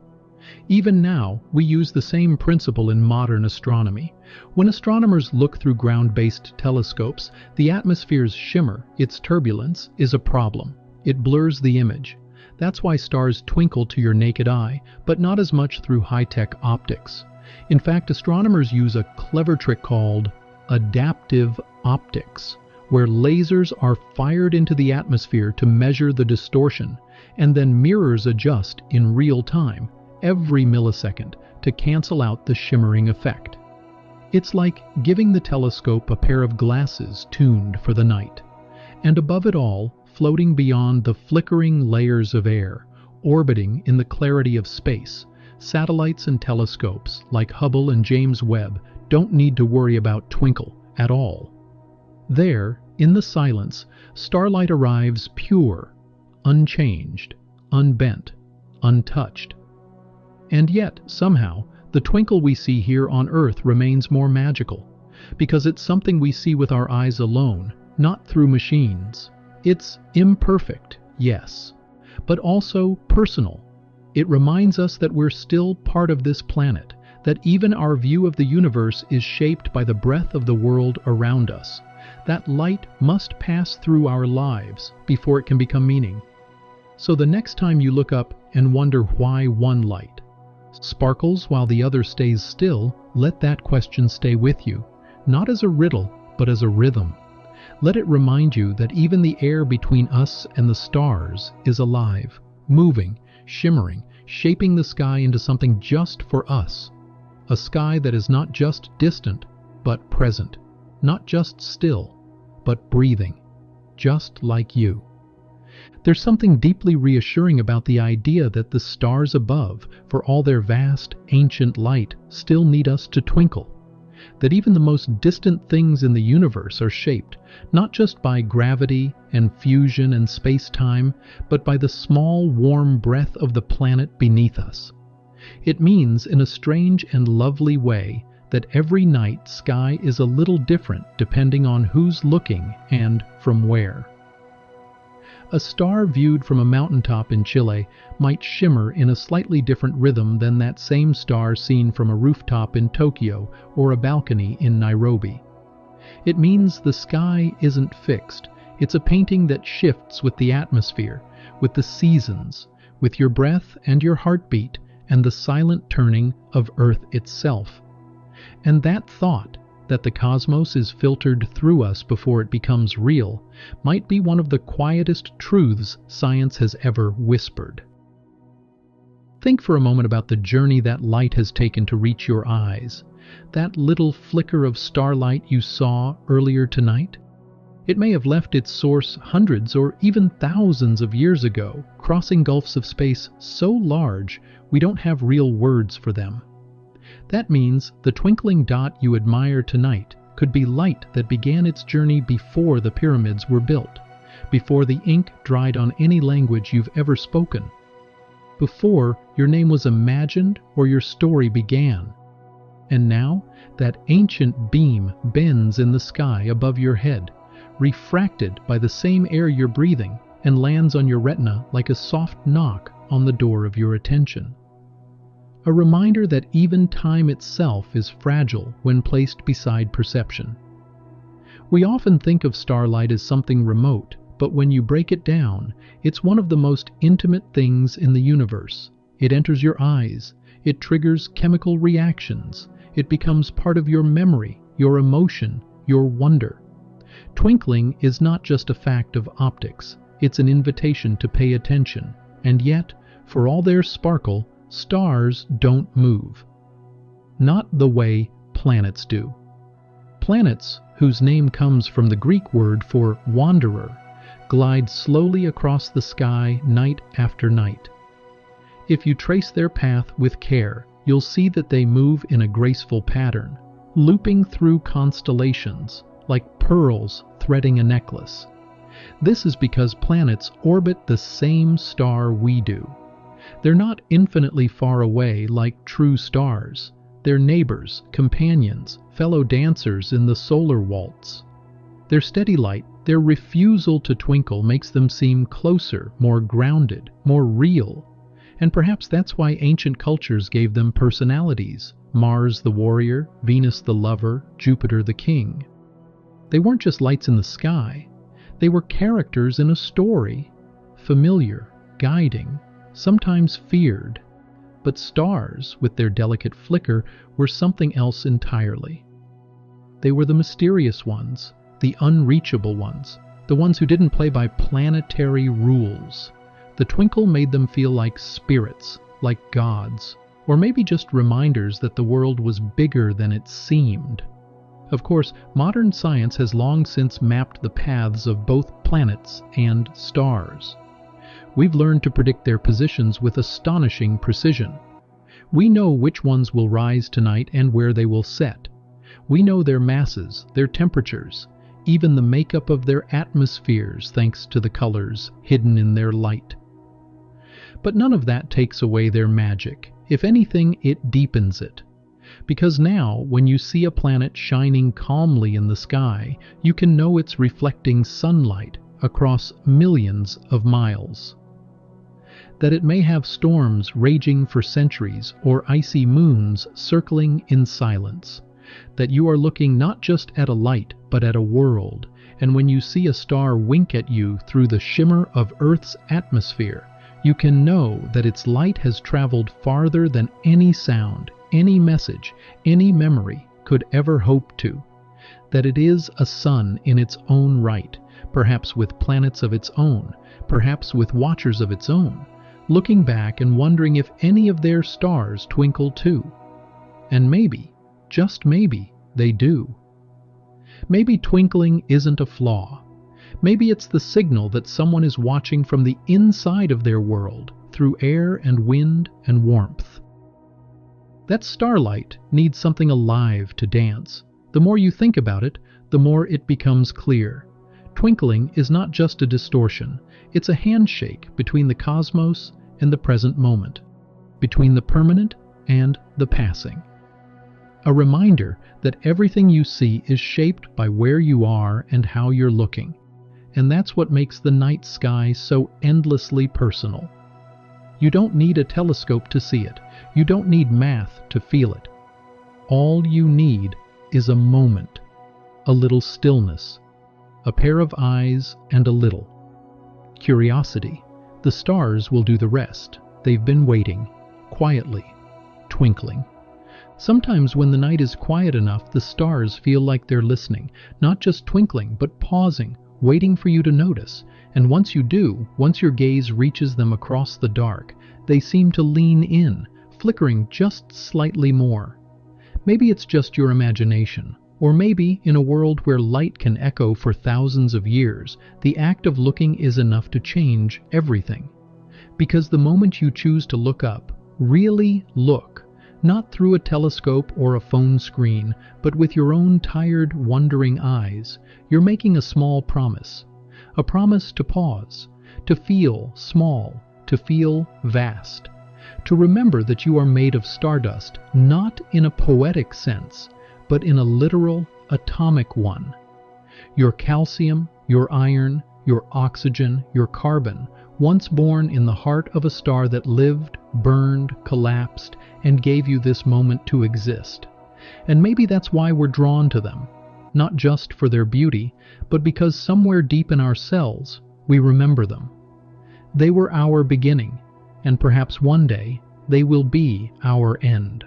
Even now, we use the same principle in modern astronomy. When astronomers look through ground-based telescopes, the atmosphere's shimmer, its turbulence, is a problem. It blurs the image. That's why stars twinkle to your naked eye, but not as much through high-tech optics. In fact, astronomers use a clever trick called adaptive optics, where lasers are fired into the atmosphere to measure the distortion, and then mirrors adjust in real time, every millisecond, to cancel out the shimmering effect. It's like giving the telescope a pair of glasses tuned for the night. And above it all, floating beyond the flickering layers of air, orbiting in the clarity of space, satellites and telescopes like Hubble and James Webb don't need to worry about twinkle at all. There, in the silence, starlight arrives pure, unchanged, unbent, untouched. And yet, somehow, the twinkle we see here on Earth remains more magical, because it's something we see with our eyes alone, not through machines. It's imperfect, yes, but also personal. It reminds us that we're still part of this planet, that even our view of the universe is shaped by the breath of the world around us. That light must pass through our lives before it can become meaning. So the next time you look up and wonder why one light sparkles while the other stays still, let that question stay with you, not as a riddle, but as a rhythm. Let it remind you that even the air between us and the stars is alive, moving, shimmering, shaping the sky into something just for us. A sky that is not just distant, but present. Not just still, but breathing. Just like you. There's something deeply reassuring about the idea that the stars above, for all their vast, ancient light, still need us to twinkle. That even the most distant things in the universe are shaped, not just by gravity and fusion and space-time, but by the small, warm breath of the planet beneath us. It means, in a strange and lovely way, that every night sky is a little different depending on who's looking and from where. A star viewed from a mountaintop in Chile might shimmer in a slightly different rhythm than that same star seen from a rooftop in Tokyo or a balcony in Nairobi. It means the sky isn't fixed. It's a painting that shifts with the atmosphere, with the seasons, with your breath and your heartbeat, and the silent turning of Earth itself. And that thought, that the cosmos is filtered through us before it becomes real, might be one of the quietest truths science has ever whispered. Think for a moment about the journey that light has taken to reach your eyes. That little flicker of starlight you saw earlier tonight? It may have left its source hundreds or even thousands of years ago, crossing gulfs of space so large we don't have real words for them. That means the twinkling dot you admire tonight could be light that began its journey before the pyramids were built, before the ink dried on any language you've ever spoken, before your name was imagined or your story began. And now, that ancient beam bends in the sky above your head, refracted by the same air you're breathing, and lands on your retina like a soft knock on the door of your attention. A reminder that even time itself is fragile when placed beside perception. We often think of starlight as something remote, but when you break it down, it's one of the most intimate things in the universe. It enters your eyes, it triggers chemical reactions, it becomes part of your memory, your emotion, your wonder. Twinkling is not just a fact of optics, it's an invitation to pay attention, and yet, for all their sparkle, stars don't move. Not the way planets do. Planets, whose name comes from the Greek word for wanderer, glide slowly across the sky night after night. If you trace their path with care, you'll see that they move in a graceful pattern, looping through constellations, like pearls threading a necklace. This is because planets orbit the same star we do. They're not infinitely far away like true stars. They're neighbors, companions, fellow dancers in the solar waltz. Their steady light, their refusal to twinkle makes them seem closer, more grounded, more real. And perhaps that's why ancient cultures gave them personalities: Mars the warrior, Venus the lover, Jupiter the king. They weren't just lights in the sky. They were characters in a story, familiar, guiding, sometimes feared. But stars, with their delicate flicker, were something else entirely. They were the mysterious ones, the unreachable ones, the ones who didn't play by planetary rules. The twinkle made them feel like spirits, like gods, or maybe just reminders that the world was bigger than it seemed. Of course, modern science has long since mapped the paths of both planets and stars. We've learned to predict their positions with astonishing precision. We know which ones will rise tonight and where they will set. We know their masses, their temperatures, even the makeup of their atmospheres thanks to the colors hidden in their light. But none of that takes away their magic. If anything, it deepens it. Because now, when you see a planet shining calmly in the sky, you can know it's reflecting sunlight across millions of miles. That it may have storms raging for centuries or icy moons circling in silence. That you are looking not just at a light, but at a world, and when you see a star wink at you through the shimmer of Earth's atmosphere, you can know that its light has traveled farther than any sound, any message, any memory could ever hope to. That it is a sun in its own right, perhaps with planets of its own, perhaps with watchers of its own, looking back and wondering if any of their stars twinkle too. And maybe, just maybe, they do. Maybe twinkling isn't a flaw. Maybe it's the signal that someone is watching from the inside of their world, through air and wind and warmth. That starlight needs something alive to dance. The more you think about it, the more it becomes clear. Twinkling is not just a distortion, it's a handshake between the cosmos and the present moment, between the permanent and the passing. A reminder that everything you see is shaped by where you are and how you're looking. And that's what makes the night sky so endlessly personal. You don't need a telescope to see it. You don't need math to feel it. All you need is a moment, a little stillness, a pair of eyes, and a little curiosity. The stars will do the rest. They've been waiting, quietly, twinkling. Sometimes when the night is quiet enough, the stars feel like they're listening, not just twinkling, but pausing, waiting for you to notice. And once you do, once your gaze reaches them across the dark, they seem to lean in, flickering just slightly more. Maybe it's just your imagination, or maybe in a world where light can echo for thousands of years, the act of looking is enough to change everything. Because the moment you choose to look up, really look, not through a telescope or a phone screen, but with your own tired, wondering eyes, you're making a small promise. A promise to pause, to feel small, to feel vast. To remember that you are made of stardust, not in a poetic sense, but in a literal, atomic one. Your calcium, your iron, your oxygen, your carbon, once born in the heart of a star that lived, burned, collapsed, and gave you this moment to exist. And maybe that's why we're drawn to them, not just for their beauty, but because somewhere deep in ourselves, we remember them. They were our beginning, and perhaps one day, they will be our end.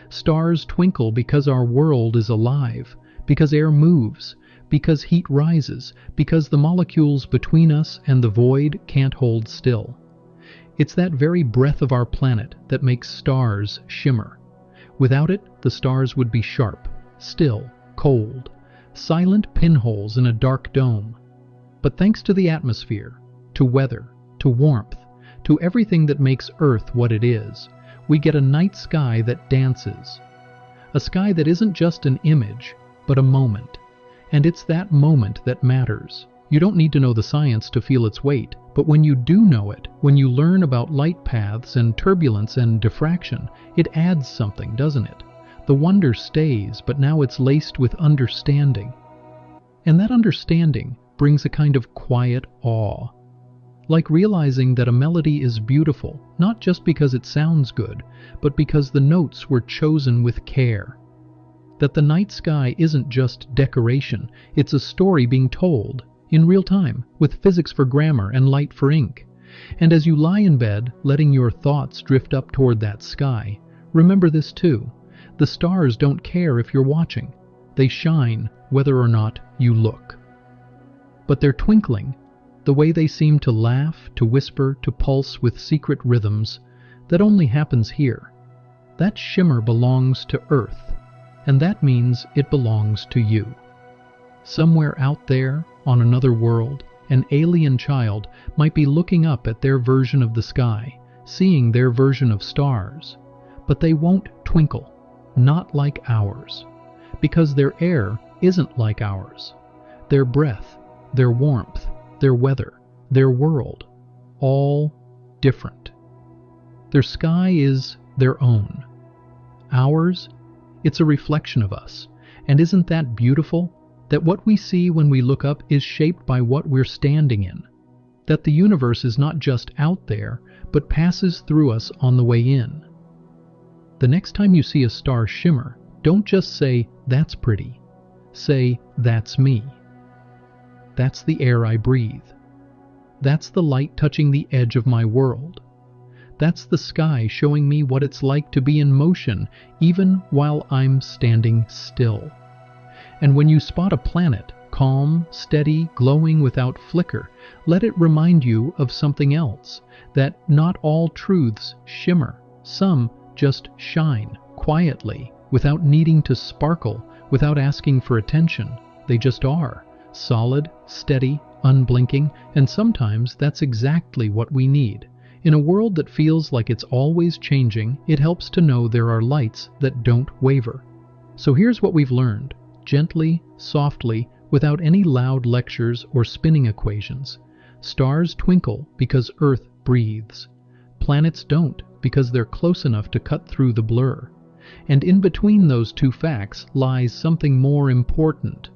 Stars twinkle because our world is alive, because air moves, because heat rises, because the molecules between us and the void can't hold still. It's that very breath of our planet that makes stars shimmer. Without it, the stars would be sharp, still, cold, silent pinholes in a dark dome. But thanks to the atmosphere, to weather, to warmth, to everything that makes Earth what it is, we get a night sky that dances. A sky that isn't just an image, but a moment. And it's that moment that matters. You don't need to know the science to feel its weight, but when you do know it, when you learn about light paths and turbulence and diffraction, it adds something, doesn't it? The wonder stays, but now it's laced with understanding. And that understanding brings a kind of quiet awe. Like realizing that a melody is beautiful, not just because it sounds good, but because the notes were chosen with care. That the night sky isn't just decoration, it's a story being told, in real time, with physics for grammar and light for ink. And as you lie in bed, letting your thoughts drift up toward that sky, remember this too. The stars don't care if you're watching. They shine whether or not you look. But their twinkling, the way they seem to laugh, to whisper, to pulse with secret rhythms, that only happens here. That shimmer belongs to Earth, and that means it belongs to you. Somewhere out there, on another world, an alien child might be looking up at their version of the sky, seeing their version of stars. But they won't twinkle, not like ours, because their air isn't like ours. Their breath, their warmth, their weather, their world, all different. Their sky is their own. Ours, it's a reflection of us. And isn't that beautiful? That what we see when we look up is shaped by what we're standing in. That the universe is not just out there, but passes through us on the way in. The next time you see a star shimmer, don't just say, "That's pretty." Say, "That's me." That's the air I breathe. That's the light touching the edge of my world. That's the sky showing me what it's like to be in motion, even while I'm standing still. And when you spot a planet, calm, steady, glowing without flicker, let it remind you of something else, that not all truths shimmer. Some just shine, quietly, without needing to sparkle, without asking for attention. They just are. Solid, steady, unblinking, and sometimes that's exactly what we need. In a world that feels like it's always changing, it helps to know there are lights that don't waver. So here's what we've learned, gently, softly, without any loud lectures or spinning equations. Stars twinkle because Earth breathes. Planets don't because they're close enough to cut through the blur. And in between those two facts lies something more important.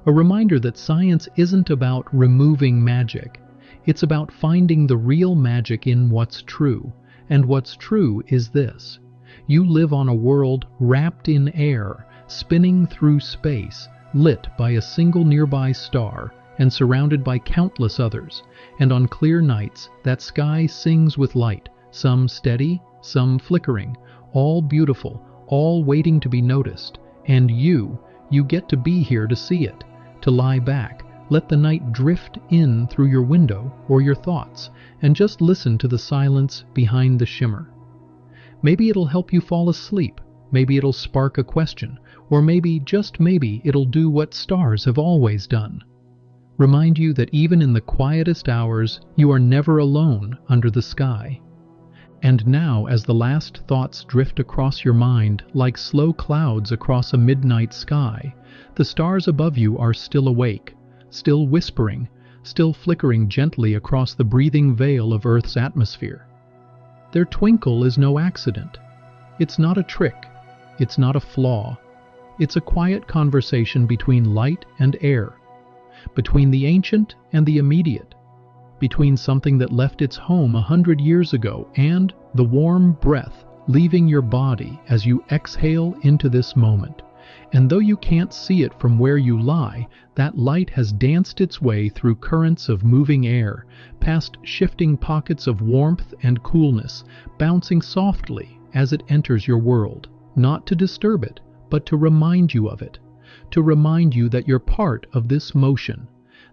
A reminder that science isn't about removing magic. It's about finding the real magic in what's true. And what's true is this. You live on a world wrapped in air, spinning through space, lit by a single nearby star, and surrounded by countless others. And on clear nights, that sky sings with light, some steady, some flickering, all beautiful, all waiting to be noticed. And you get to be here to see it. To lie back, let the night drift in through your window or your thoughts, and just listen to the silence behind the shimmer. Maybe it'll help you fall asleep, maybe it'll spark a question, or maybe, just maybe, it'll do what stars have always done. Remind you that even in the quietest hours, you are never alone under the sky. And now, as the last thoughts drift across your mind like slow clouds across a midnight sky, the stars above you are still awake, still whispering, still flickering gently across the breathing veil of Earth's atmosphere. Their twinkle is no accident. It's not a trick. It's not a flaw. It's a quiet conversation between light and air, between the ancient and the immediate, between something that left its home 100 years ago and the warm breath leaving your body as you exhale into this moment. And though you can't see it from where you lie, that light has danced its way through currents of moving air, past shifting pockets of warmth and coolness, bouncing softly as it enters your world, not to disturb it, but to remind you of it, to remind you that you're part of this motion,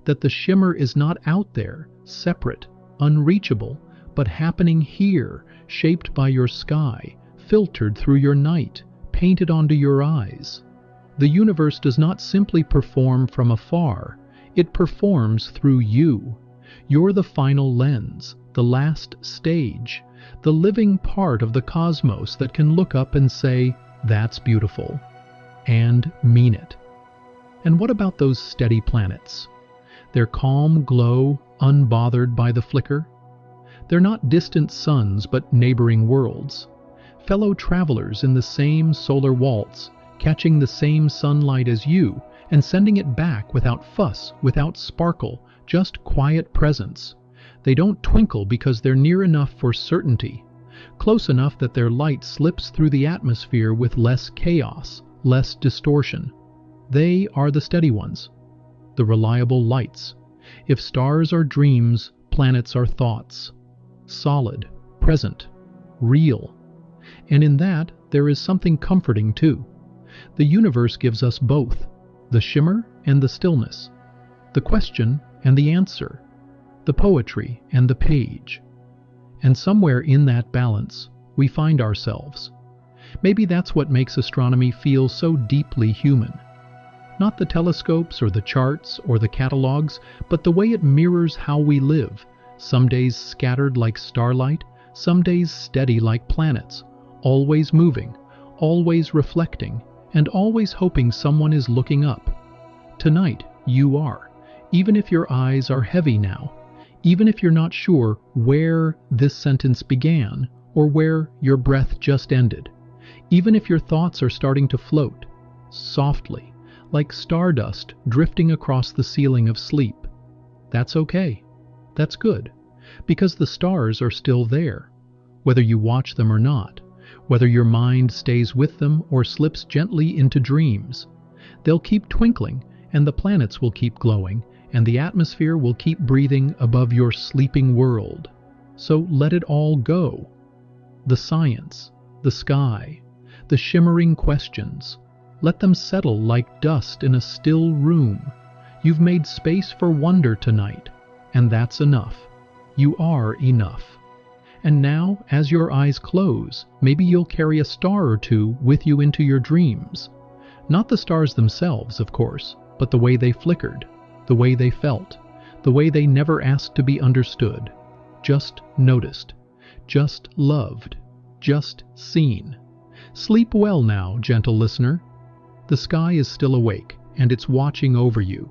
that the shimmer is not out there, separate, unreachable, but happening here, shaped by your sky, filtered through your night, painted onto your eyes. The universe does not simply perform from afar, it performs through you. You're the final lens, the last stage, the living part of the cosmos that can look up and say, "That's beautiful," and mean it. And what about those steady planets? Their calm glow, unbothered by the flicker? They're not distant suns, but neighboring worlds. Fellow travelers in the same solar waltz, catching the same sunlight as you, and sending it back without fuss, without sparkle, just quiet presence. They don't twinkle because they're near enough for certainty, close enough that their light slips through the atmosphere with less chaos, less distortion. They are the steady ones, the reliable lights. If stars are dreams, planets are thoughts. Solid, present, real. And in that, there is something comforting too. The universe gives us both, the shimmer and the stillness, the question and the answer, the poetry and the page. And somewhere in that balance, we find ourselves. Maybe that's what makes astronomy feel so deeply human. Not the telescopes or the charts or the catalogs, but the way it mirrors how we live, some days scattered like starlight, some days steady like planets, always moving, always reflecting, and always hoping someone is looking up. Tonight, you are, even if your eyes are heavy now, even if you're not sure where this sentence began or where your breath just ended, even if your thoughts are starting to float, softly, like stardust drifting across the ceiling of sleep. That's okay. That's good, because the stars are still there, whether you watch them or not, whether your mind stays with them or slips gently into dreams. They'll keep twinkling, and the planets will keep glowing, and the atmosphere will keep breathing above your sleeping world. So let it all go. The science, the sky, the shimmering questions. Let them settle like dust in a still room. You've made space for wonder tonight, and that's enough. You are enough. And now, as your eyes close, maybe you'll carry a star or two with you into your dreams. Not the stars themselves, of course, but the way they flickered, the way they felt, the way they never asked to be understood. Just noticed, just loved, just seen. Sleep well now, gentle listener. The sky is still awake, and it's watching over you.